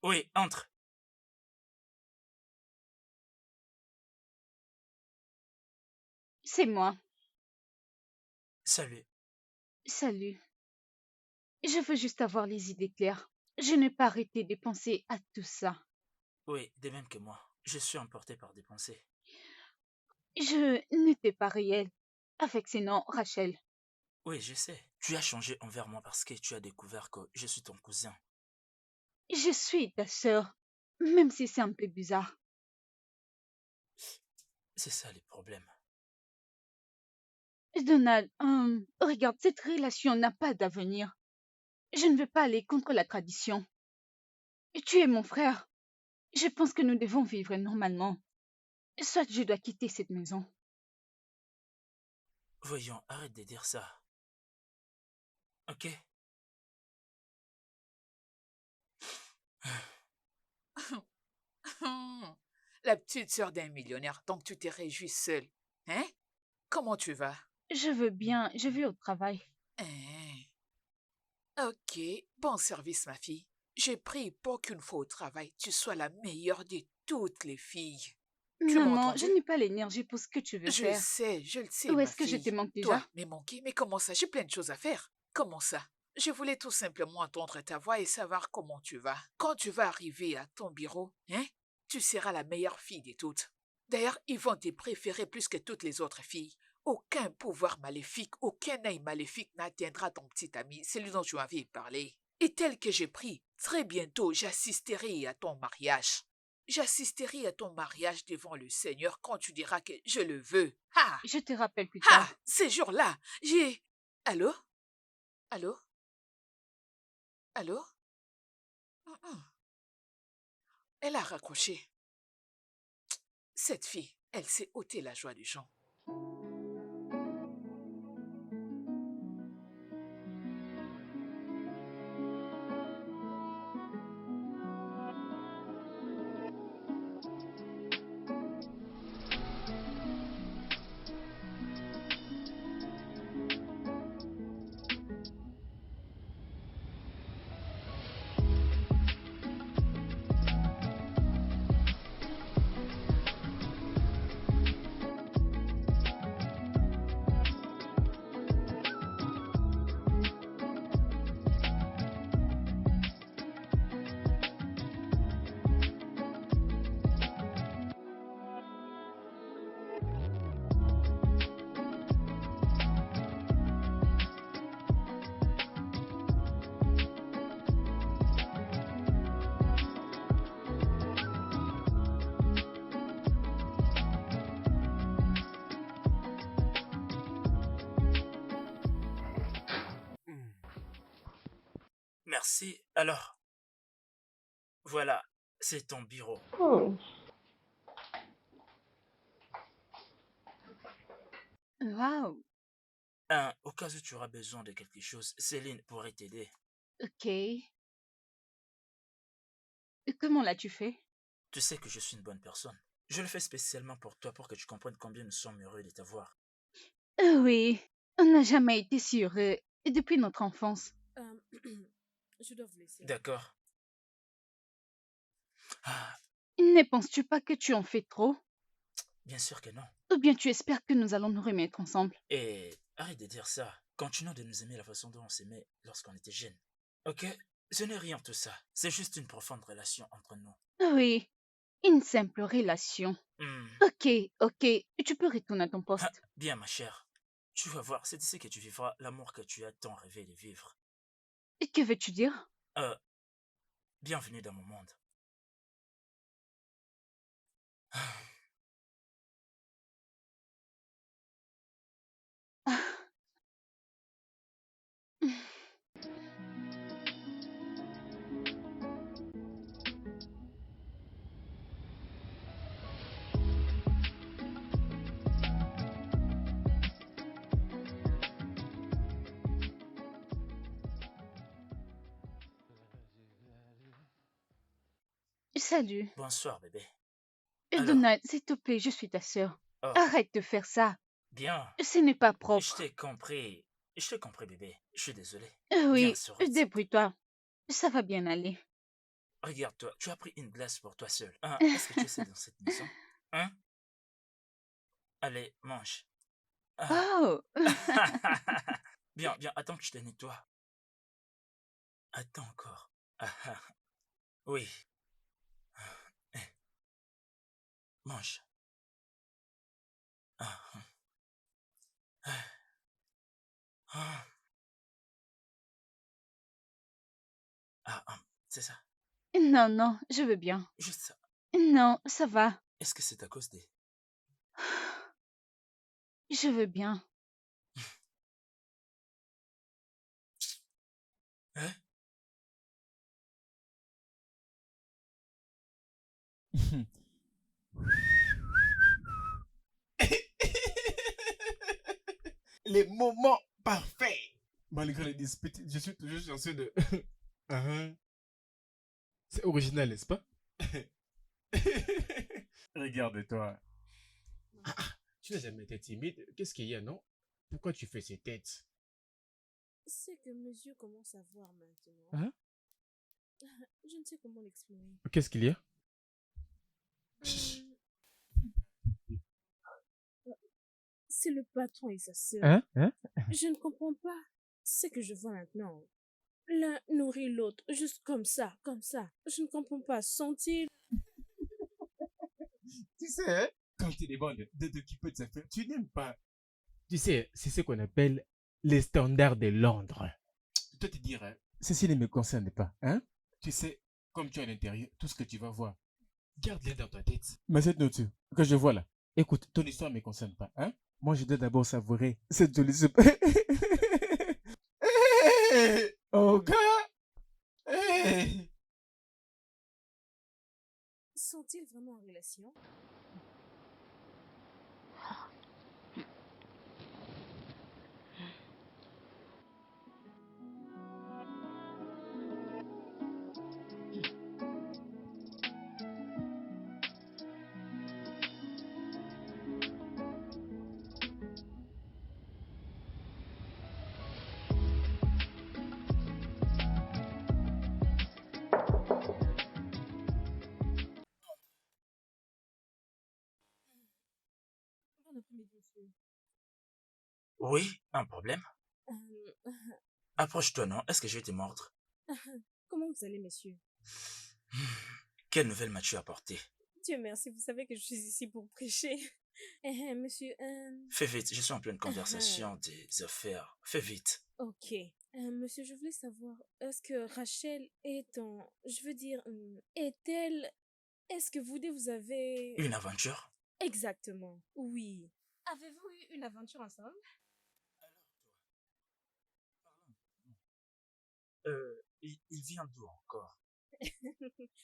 Oui, entre.
C'est moi.
Salut.
Salut. Je veux juste avoir les idées claires. Je n'ai pas arrêté de penser à tout ça.
Oui, de même que moi. Je suis emporté par des pensées.
Je n'étais pas réelle. Avec ces noms, Rachel.
Oui, je sais. Tu as changé envers moi parce que tu as découvert que je suis ton cousin.
Je suis ta sœur, même si c'est un peu bizarre.
C'est ça le problème.
Donald, regarde, cette relation n'a pas d'avenir. Je ne veux pas aller contre la tradition. Tu es mon frère. Je pense que nous devons vivre normalement. Soit je dois quitter cette maison.
Voyons, arrête de dire ça. Ok?
La petite sœur d'un millionnaire, donc tu te réjouis seule. Hein? Comment tu vas?
Je veux bien, je vais au travail.
Hein? Ok, bon service, ma fille. J'ai pris pour qu'une fois au travail, tu sois la meilleure de toutes les filles. Tu m'as
Maman, je
entendu?
n'ai pas l'énergie pour ce que tu veux faire.
Je le sais,
Ou
ma
est-ce que je te
fille.
manque
Toi,
déjà?
mais manqué, mais comment ça? J'ai plein de choses à faire. Comment ça? Je voulais tout simplement entendre ta voix et savoir comment tu vas. Quand tu vas arriver à ton bureau, hein, tu seras la meilleure fille de toutes. D'ailleurs, ils vont te préférer plus que toutes les autres filles. Aucun pouvoir maléfique, aucun œil maléfique n'atteindra ton petit ami, celui dont tu avais parlé. Et tel que j'ai pris, très bientôt, j'assisterai à ton mariage. J'assisterai à ton mariage devant le Seigneur quand tu diras que je le veux. Ha!
Je te rappelle plus
Ah,
tard.
ces jours-là, j'ai... Allô? Allô? Allô? Mm-mm. Elle a raccroché. Cette fille, elle s'est ôté la joie du gens.
Merci. Alors, voilà, c'est ton bureau.
Waouh,
Au cas où tu auras besoin de quelque chose, Céline pourrait t'aider.
ok. Comment l'as-tu fait?
Tu sais que je suis une bonne personne. Je le fais spécialement pour toi pour que tu comprennes combien nous sommes heureux de t'avoir.
Oui, on n'a jamais été si heureux depuis notre enfance.
Je dois vous laisser.
D'accord. Ah,
Ne penses-tu pas que tu en fais trop?
bien sûr que non.
Ou bien tu espères que nous allons nous remettre ensemble?
Et arrête de dire ça. Continuons de nous aimer la façon dont on s'aimait lorsqu'on était jeunes. Ok? Ce n'est rien tout ça. C'est juste une profonde relation entre nous.
Oui, une simple relation.
Hmm.
Ok, ok, tu peux retourner à ton
Ah,
poste.
bien, ma chère. Tu vas voir, c'est ici que tu vivras l'amour que tu as tant rêvé de vivre.
Et que veux-tu dire?
Euh, bienvenue dans mon monde.
Salut.
Bonsoir, bébé. Alors,
Donald, s'il te plaît, je suis ta sœur.
oh,
Arrête de faire ça.
bien.
Ce n'est pas
Je
propre.
t'ai compris. Je t'ai compris, bébé. Je suis désolé.
Oui,
Bien sûr, Ruth.
débrouille-toi. Ça va bien aller.
Regarde-toi, tu as pris une glace pour toi seul. Hein, est-ce que tu es seul dans cette maison? Hein? Allez, mange. Ah.
Oh,
Bien, bien, attends que je te nettoie. Attends encore. Ah, ah. Oui. Eh, mange. Ah, ah. Ah, c'est ça.
non, non, je veux bien.
Juste ça.
Non, ça va.
Est-ce que c'est à cause des...
Je veux bien.
Hein?
Les moments parfaits. Malgré les disputes, je suis toujours chanceux de... Ah, c'est original, n'est-ce pas? Regarde-toi. Tu n'as jamais été timide. Qu'est-ce qu'il y a, non? Pourquoi tu fais ces têtes?
C'est que mes yeux commencent à voir maintenant.
Hein?
Je ne sais comment l'exprimer.
Qu'est-ce qu'il y a?
C'est le patron et sa sœur.
Hein? Hein?
Je ne comprends pas ce que je vois maintenant. L'un nourrit l'autre, juste comme ça, comme ça. Je ne comprends pas. Sont-ils...
Tu sais, hein, quand tu demandes de t'occuper de sa femme, tu n'aimes pas. Tu sais, c'est ce qu'on appelle les standards de Londres. Toi, te dire, hein, ceci ne me concerne pas. Hein? Tu sais, comme tu es à l'intérieur, tout ce que tu vas voir, garde-le dans ta tête. Mais cette note que je vois là, écoute, ton histoire ne me concerne pas. Hein? Moi, je dois d'abord savourer cette jolie soupe. Hey, oh, gars! Hey.
Sont-ils vraiment en relation? Bon après-midi, monsieur.
Oui, un problème?
Euh,
Approche-toi, non? Est-ce que je vais te mordre?
Comment vous allez, monsieur?
Quelle nouvelle m'as-tu apporté?
Dieu merci, vous savez que je suis ici pour prêcher. Monsieur,
Fais vite, je suis en pleine conversation des affaires. Fais vite.
ok. Monsieur, je voulais savoir, est-ce que Rachel est en... Je veux dire, est-elle... Est-ce que vous avez...
Une aventure?
Exactement, oui. Avez-vous eu une aventure ensemble?
Il vient d'où encore?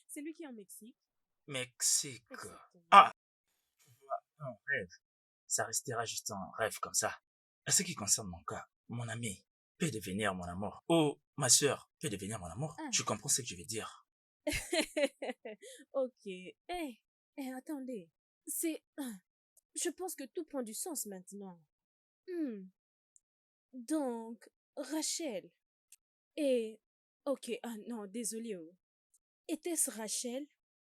C'est lui qui est en Mexique.
Mexique.
Exactement.
Ah! Tu vois, un rêve. Ça restera juste un rêve comme ça. À ce qui concerne mon cas, mon ami peut devenir mon amour. Ou ma soeur peut devenir mon amour.
Ah.
Tu comprends ce que je veux dire?
Ok. Attendez. C'est... Je pense que tout prend du sens maintenant. Hmm. Donc, Rachel. Et... Ok, ah non, désolé. Était-ce Rachel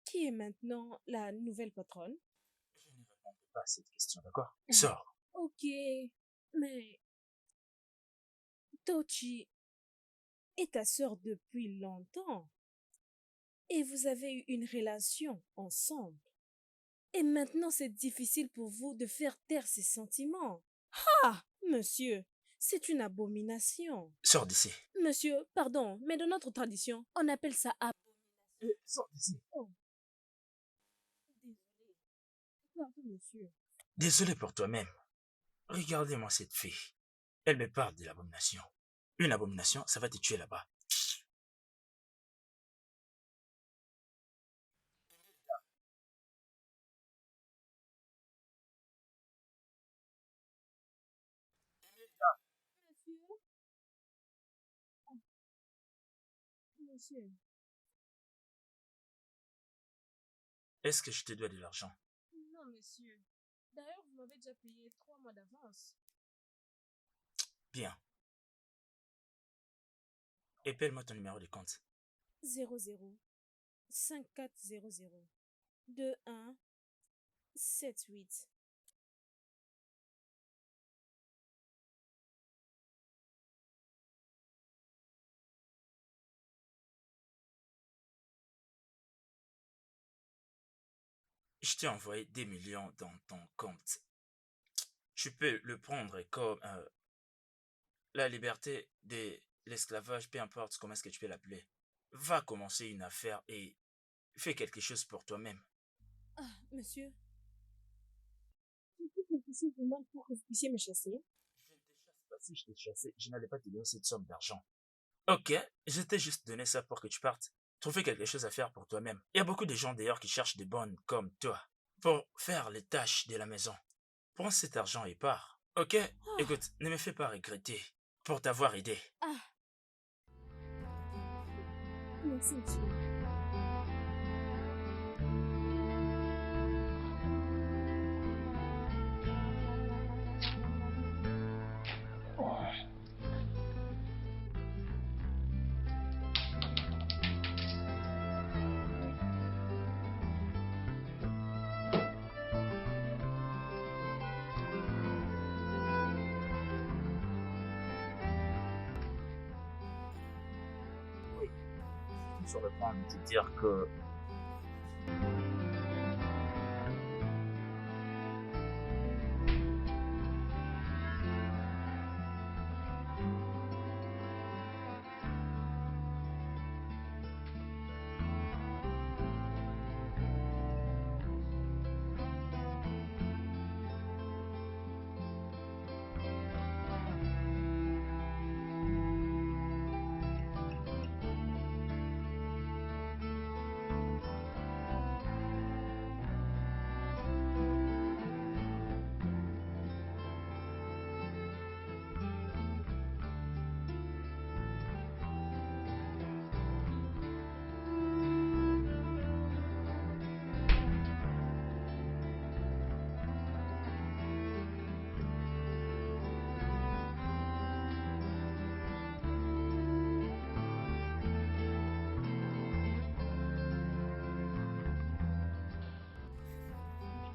qui est maintenant la nouvelle patronne?
Je ne répondrai pas à cette question, d'accord? Sors.
Ok, mais Tochi est ta sœur depuis longtemps et vous avez eu une relation ensemble. Et maintenant c'est difficile pour vous de faire taire ses sentiments. Ah, monsieur, c'est une abomination.
Sors d'ici.
Monsieur, pardon, mais dans notre tradition, on appelle ça
Sors d'ici.
Oh, désolé. Pardon, monsieur.
Désolé pour toi-même. Regardez-moi cette fille. Elle me parle de l'abomination. Une abomination, ça va te tuer là-bas.
Monsieur? Ah, monsieur.
Est-ce que je te dois de l'argent?
Non, monsieur. D'ailleurs, vous m'avez déjà payé 3 mois d'avance.
Bien. Épelle-moi ton numéro de compte.
00 5400 21 78.
Je t'ai envoyé des millions dans ton compte. Tu peux le prendre comme la liberté de l'esclavage, peu importe comment est-ce que tu peux l'appeler. Va commencer une affaire et fais quelque chose pour toi-même.
Ah, monsieur. J'ai fait quelque chose de mal pour que vous puissiez me chasser.
Je ne te chasse pas. Si je t'ai chassé, je n'allais pas te donner cette somme d'argent. Ok, je t'ai juste donné ça pour que tu partes. Trouver quelque chose à faire pour toi-même. Il y a beaucoup de gens d'ailleurs qui cherchent des bonnes comme toi pour faire les tâches de la maison. Prends cet argent et pars. Ok? Écoute, ne me fais pas regretter pour t'avoir aidé.
Ah. Merci, monsieur.
Sur le point de te dire que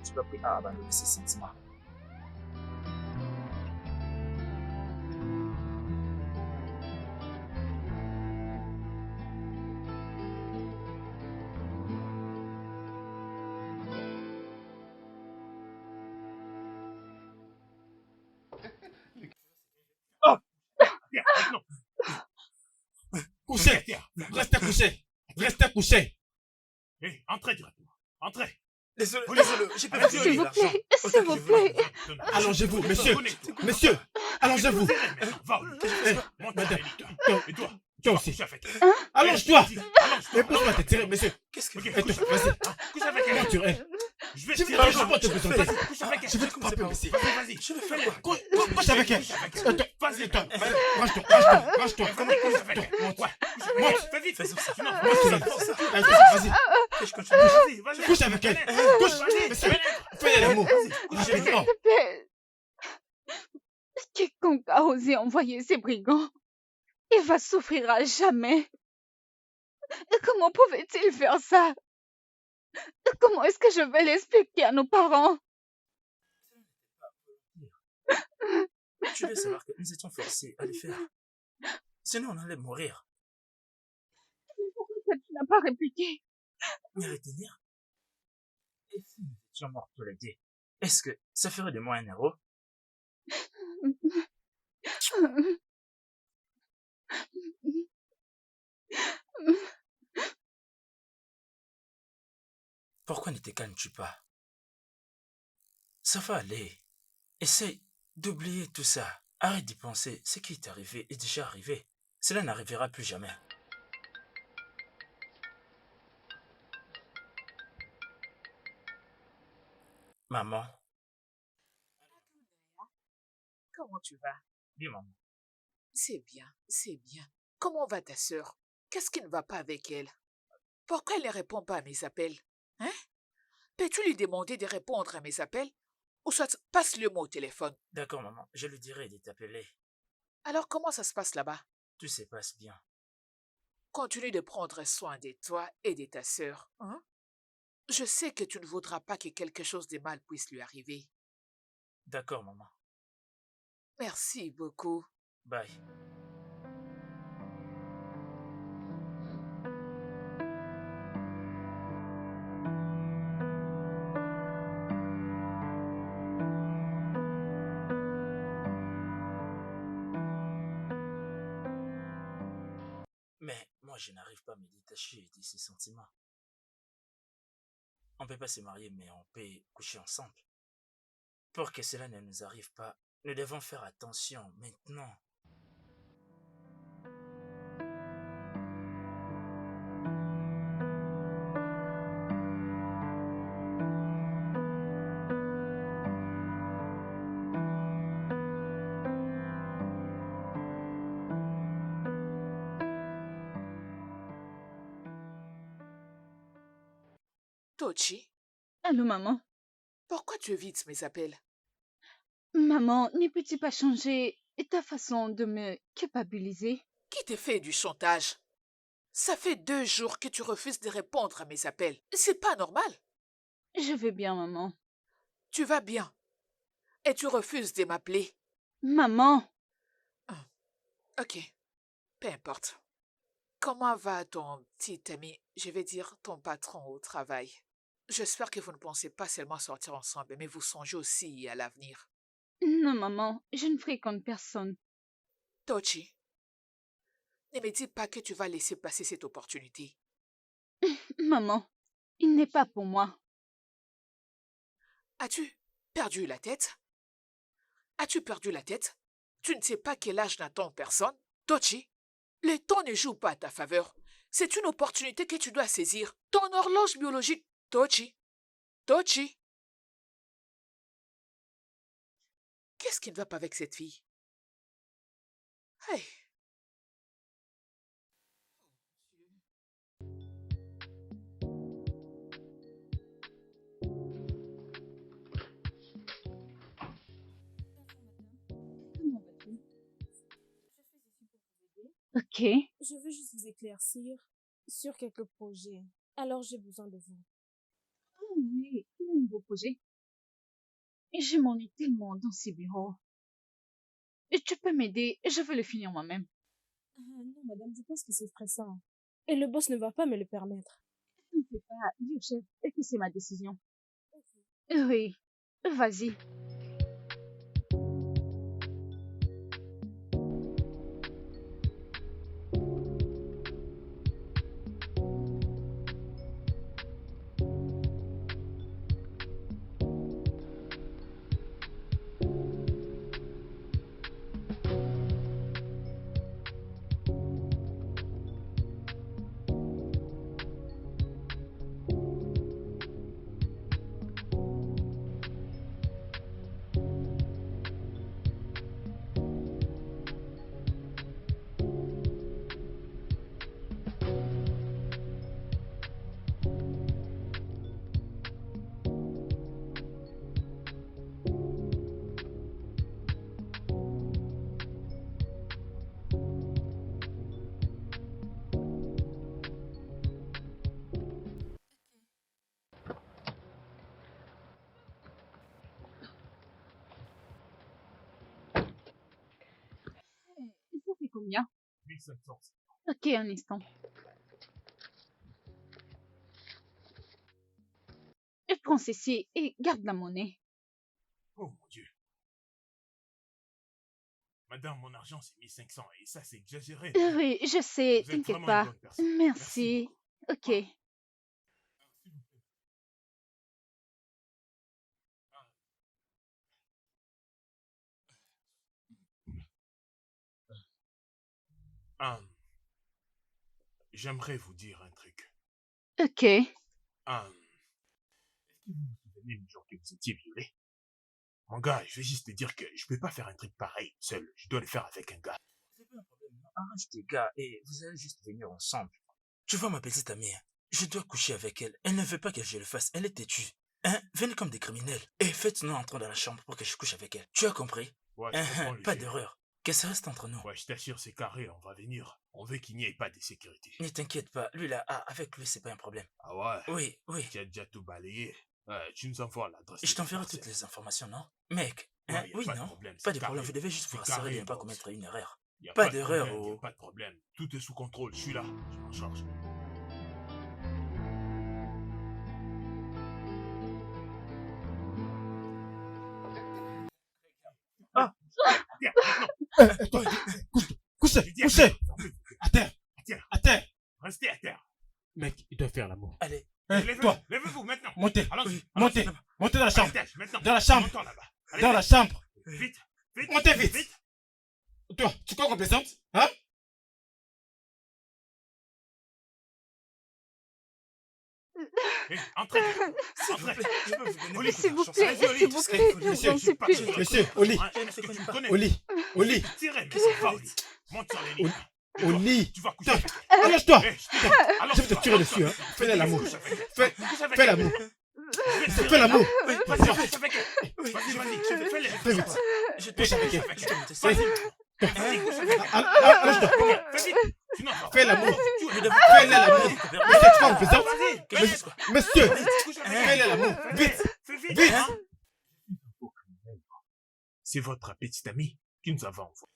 tu vas pris à abandonner ses sentiments.
Viens, non.
Couché. Restez couché. Restez couché.
Hé, entrez directement. Entrez.
Désolé,
Police.
désolé, j'ai pas
Allez-y,
vu
S'il vous
l'argent.
plaît, s'il vous plaît.
Allongez-vous, monsieur. Monsieur, allongez-vous.
Va,
Eh,
monte,
madame,
et toi,
toi aussi.
couche avec elle.
Allonge-toi.
Allonge-toi.
Et pousse-moi te tirer, monsieur.
Qu'est-ce que
Ok,
Et toi, vas-y.
couche avec elle.
Monte sur elle.
Je vais
Je
tirer.
vais te présenter.
Couche avec elle.
Je vais te frapper, monsieur.
Vas-y.
je vais faire quoi?
Couche avec elle.
Vas-y.
Et toi, range-toi, range-toi, range-toi.
Couche avec elle.
Monte.
Ouais, couche avec elle. Fais vite.
Faisons ça.
Sinon,
Monte sur elle. Vas-y.
Que je continue.
vas-y, vas-y.
Couche avec elle. Couche. Monsieur, fais l'amour. Rapidement.
Quiconque a osé envoyer ces brigands, il va souffrir à jamais. Et comment pouvait-il faire ça? Comment est-ce que je vais l'expliquer à nos parents?
Tu dois savoir que nous étions forcés à le faire. Sinon, on allait mourir.
Mais pourquoi tu n'as pas répliqué?
Mais retenir? Et si nous étions morts tous les deux, est-ce que ça ferait de moi un héros? Pourquoi ne te calmes-tu pas? Ça va aller. Essaye d'oublier tout ça. Arrête d'y penser. Ce qui est arrivé est déjà arrivé. Cela n'arrivera plus jamais. Maman.
Comment tu vas?
Bien, maman.
C'est bien, c'est bien. Comment va ta sœur? Qu'est-ce qui ne va pas avec elle? Pourquoi elle ne répond pas à mes appels? Hein? Peux-tu lui demander de répondre à mes appels? Ou soit passe-le-moi au téléphone.
D'accord, maman. Je lui dirai de t'appeler.
Alors comment ça se passe là-bas?
Tout se passe bien.
Continue de prendre soin de toi et de ta sœur. Hein? Je sais que tu ne voudras pas que quelque chose de mal puisse lui arriver.
D'accord, maman.
Merci beaucoup.
Bye. Mais moi, je n'arrive pas à me détacher de ces sentiments. On ne peut pas se marier, mais on peut coucher ensemble. Pour que cela ne nous arrive pas, nous devons faire attention maintenant.
Tochi,
Allô, maman?
pourquoi tu évites mes appels?
Maman, ne peux-tu pas changer ta façon de me culpabiliser?
Qui te fait du chantage? Ça fait 2 jours que tu refuses de répondre à mes appels. C'est pas normal.
Je vais bien, maman.
Tu vas bien. Et tu refuses de m'appeler.
Maman!
Ok, peu importe. Comment va ton petit ami, je vais dire ton patron au travail? J'espère que vous ne pensez pas seulement sortir ensemble, mais vous songez aussi à l'avenir.
Non, maman, je ne fréquente personne.
Tochi, ne me dis pas que tu vas laisser passer cette opportunité.
Maman, il n'est pas pour moi.
As-tu perdu la tête? As-tu perdu la tête? Tu ne sais pas quel âge n'attend personne? Tochi, le temps ne joue pas à ta faveur. C'est une opportunité que tu dois saisir. Ton horloge biologique. Tochi, Tochi. Qu'est-ce qui ne va pas avec cette fille? Hey.
Comment vas-tu? Ok.
Je veux juste vous éclaircir sur quelques projets. Alors j'ai besoin de vous.
Oh oui, un nouveau projet. Et je m'ennuie tellement dans ces bureaux. Et tu peux m'aider, je veux le finir moi-même.
Non, madame, je pense que c'est stressant. Et le boss ne va pas me le permettre.
Ne fais pas, dis au chef que c'est ma décision. Oui, vas-y. combien?
1500.
Ok, un instant. Je prends ceci et garde la monnaie.
Oh mon Dieu. Madame, mon argent c'est 1500 et ça c'est exagéré.
Oui, je sais,
Vous êtes
t'inquiète
vraiment une
pas.
bonne personne.
Merci. Ok.
Ah. Ah, j'aimerais vous dire un truc.
Ok.
Ah, est-ce que vous vous souvenez du jour que vous étiez violé? Mon gars, je vais juste te dire que je peux pas faire un truc pareil seul. Je dois le faire avec un gars.
C'est pas un problème, non? Arrange tes gars et vous allez juste venir ensemble. Tu vois ma petite amie, hein, je dois coucher avec elle. Elle ne veut pas que je le fasse, elle est têtue. Hein? Venez comme des criminels. Et faites-nous entrer dans la chambre pour que je couche avec elle. Tu as compris?
Ouais, je comprends le
Pas
jeu.
d'erreur. Que ça reste entre nous.
Ouais, je t'assure, c'est carré, on va venir. On veut qu'il n'y ait pas de sécurité.
Ne t'inquiète pas, lui là, avec lui c'est pas un problème.
Ah ouais?
Oui, oui.
Tu as déjà tout balayé. Tu nous envoies l'adresse.
Je
de
t'enverrai
parcelle.
toutes les informations, non? Mec,
Ouais,
hein?
y a
Oui,
pas de
non?
problème,
Pas
c'est
de problème,
carré.
vous devez juste
C'est
vous rassurer de
carré,
ne pas
boss.
commettre une erreur.
Y a
Pas
de
d'erreur,
problème, y a
oh.
pas de problème. Tout est sous contrôle, je suis là. Je m'en charge.
Ah.
Viens, maintenant.
Toi, couchez,
J'ai dit
couchez. À terre,
À terre.
à terre.
Restez à terre.
Mec, il doit faire l'amour.
Allez,
Hein, toi,
Levez-vous maintenant.
montez,
Allons-y.
montez,
allons-y.
montez dans la
À
chambre,
l'étage, maintenant.
Dans la chambre.
Montons là-bas. Allez,
dans la
vite,
chambre.
Vite, vite.
Montez vite. Toi, tu crois qu'on plaisante? Hein?
Eh, entrez.
s'il vous
Entrez.
plaît, je peux vous donner
Oli,
beaucoup
S'il vous
d'argent,
plaît,
ça va.
Allez-y,
s'il vous
Oli.
plaît, je
Monsieur,
vous en
je suis pas
supplie.
sûr.
Monsieur, au lit,
Hein, est-ce que tu me connais?
au lit, au lit,
Tirez, mais c'est pas au lit. Monte sur les lits.
au lit.
Tu vas coucher
Toi,
avec elle.
allonge-toi.
Eh, je te dis, allonge-toi,
Je vais te tirer
allonge-toi.
dessus, hein. Fais l'amour.
Couche avec elle.
Fais,
Couche avec
fais
elle.
l'amour.
Vas-y,
Fais l'amour.
Vas-y, couche avec elle.
Oui,
Vas-y,
je
vas-y,
vais-
fais-le.
Fais vite.
Je te
Couche avec elle.
je te montre ça.
Vas-y,
Toi,
vas-y, couche avec elle.
allonge-toi.
Fais vite. Sinon, ça va.
Fais l'amour.
Nous devons
Fais l'amour. Monsieur, tu crois qu'on plaisante?
Vas-y,
Que je dise quoi?
Monsieur,
couche avec
fais
elle.
l'amour. Vite.
Fais vite.
Vite.
Hein. C'est votre petite amie qui nous avait envoyé.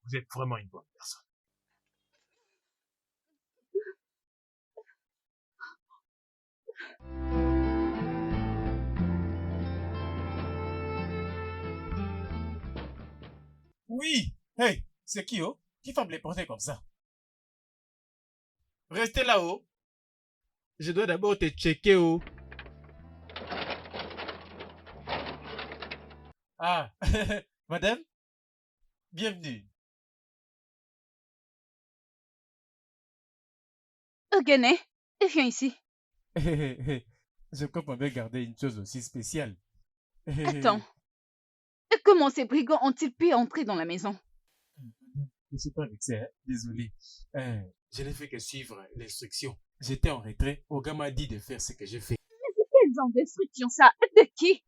Vous êtes vraiment une bonne personne.
Oui. Hey, c'est qui, oh? Qui va me les porter comme ça? Restez là-haut. Je dois d'abord te checker, oh. Ah, madame, bienvenue.
Ogene, viens ici.
Je comprends bien garder une chose aussi spéciale.
Attends. Comment ces brigands ont-ils pu entrer dans la maison?
Je suis pas vexé, hein. Désolé. Je n'ai fait que suivre l'instruction. J'étais en retrait. Oga m'a dit de faire ce que j'ai fait.
Quel genre d'instruction ça? De qui?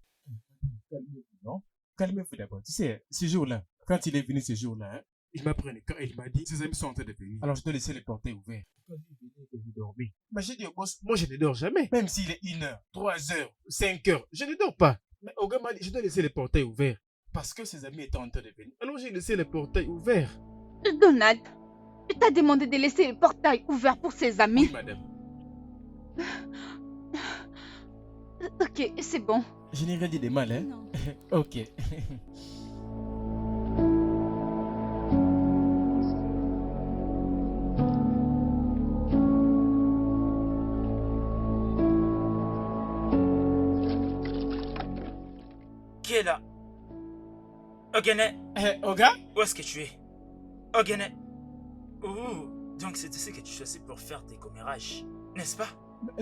Calmez-vous, non? Calmez-vous d'abord. Tu sais, ce jour-là, quand il est venu ce jour-là, hein, il m'a pris le cœur et il m'a dit ses amis sont en train de venir. Alors je dois laisser les portails ouverts. Quand il venait, je dormais. Mais j'ai dit au boss, moi je ne dors jamais. Même s'il est 1 heure, 3 heures, 5 heures, je ne dors pas. Mais Oga m'a dit, je dois laisser les portails ouverts. Parce que ses amis étaient en train de venir. Alors j'ai laissé les portails ouverts.
Donald, t'as demandé de laisser le portail ouvert pour ses
Oui,
amis.
madame.
Ok, c'est bon.
Je n'ai rien dit de mal, hein?
Non.
Ok.
Qui est là? Ogene,
Oga?
où est-ce que tu es? Ogene. Oh, donc c'est ici que tu choisis pour faire tes commérages, n'est-ce pas?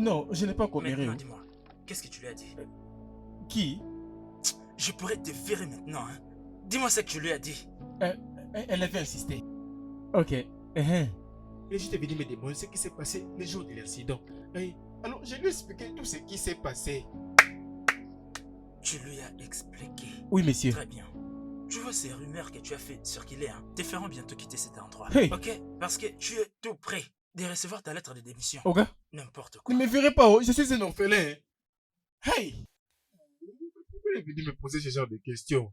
Non, je n'ai pas comméré.
Maintenant, dis-moi, qu'est-ce que tu lui as dit?
Qui?
Je pourrais te virer maintenant, hein? Dis-moi ce que tu lui as dit.
Elle avait insisté. Ok. Et je t'ai venu me demander ce qui s'est passé le jour de l'incident. Alors, je lui ai expliqué tout ce qui s'est passé.
Tu lui as expliqué.
Oui, monsieur.
Très bien. Tu vois ces rumeurs que tu as fait circuler, hein, te feront bientôt quitter cet endroit.
Hey.
Ok? Parce que tu es tout prêt de recevoir ta lettre de démission.
Oga,
N'importe
ne
quoi.
me verrez pas, oh, je suis un orphelin. Hey! est venu me poser ce genre de questions.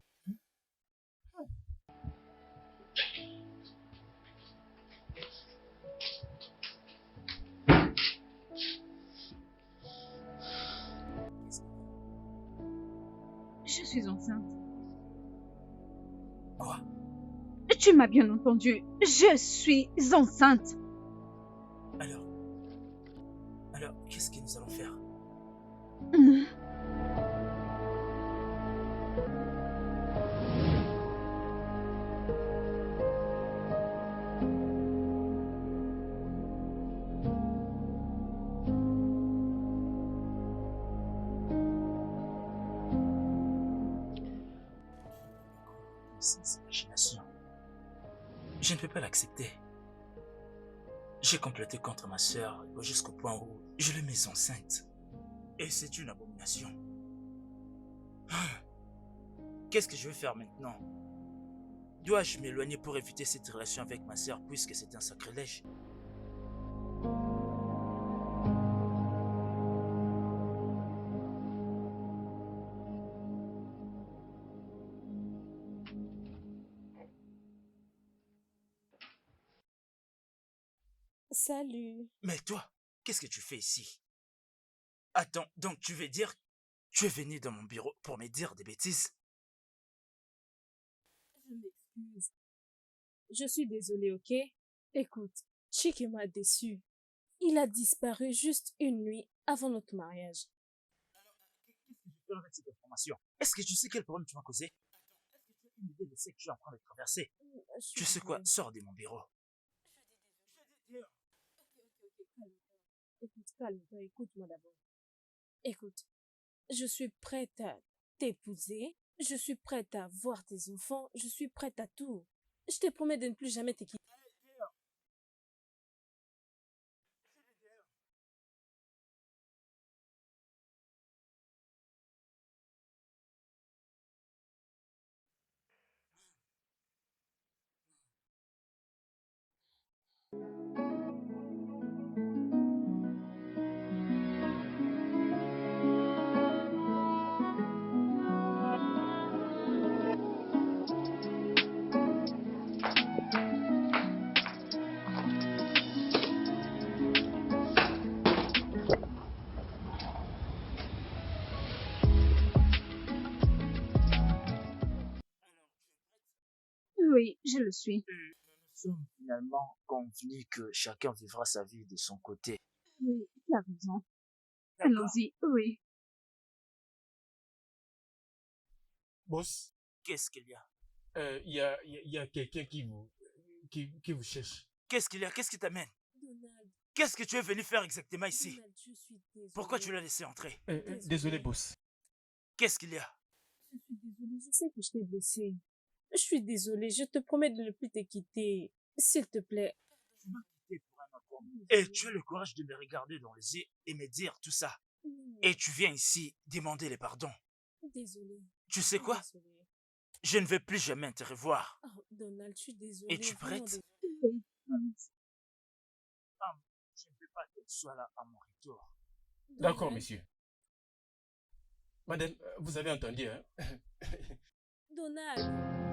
Je suis enceinte.
Quoi?
Tu m'as bien entendu. Je suis enceinte.
Alors, qu'est-ce que nous allons faire?
Hmm.
Ces imaginations. Je ne peux pas l'accepter. J'ai comploté contre ma sœur jusqu'au point où je l'ai mise enceinte. Et c'est une abomination. Qu'est-ce que je vais faire maintenant? Dois-je m'éloigner pour éviter cette relation avec ma sœur puisque c'est un sacrilège?
Salut.
Mais toi, qu'est-ce que tu fais ici? Attends, donc tu veux dire tu es venu dans mon bureau pour me dire des bêtises?
Je m'excuse. Je suis désolée, ok? Écoute, Chick m'a déçu. Il a disparu juste une nuit avant notre mariage.
Avec cette information, est-ce que tu sais quel problème tu m'as causé? Est-ce que tu as une idée de ce que je suis en train de traverser?
Je suis
Tu sais quoi?
désolée.
Sors de mon bureau.
Ok, calme-toi. Écoute, calme-toi, écoute-moi d'abord. Écoute, je suis prête à t'épouser, je suis prête à voir tes enfants, je suis prête à tout. Je te promets de ne plus jamais te quitter.
Oui, je le suis.
Nous sommes finalement convenus que chacun vivra sa vie de son côté.
Oui, tu as raison.
D'accord.
Allons-y, oui.
Boss,
Qu'est-ce qu'il y a?
il y a quelqu'un qui vous cherche.
Qu'est-ce qu'il y a? Qu'est-ce qui t'amène?
Donald,
Qu'est-ce que tu es venu faire exactement ici?
Donald, je suis désolée.
Pourquoi tu l'as laissé entrer?
Désolé, boss.
Qu'est-ce qu'il y a?
Je suis désolée, je sais que je t'ai blessée. Je suis désolée, je te promets de ne plus te quitter. S'il te plaît.
Tu m'as quitté pour un autre homme. Et tu as le courage de me regarder dans les yeux et me dire tout ça. Et tu viens ici demander les pardons.
Désolée.
Tu sais quoi?
Désolée.
Je ne vais plus jamais te revoir.
Oh, Donald, je suis désolée.
Es-tu
vraiment
prête?
désolée.
Oui.
Je ne veux pas qu'elle soit là à mon retour.
D'accord,
Donald,
monsieur. Madame, vous avez entendu, hein?
Donald.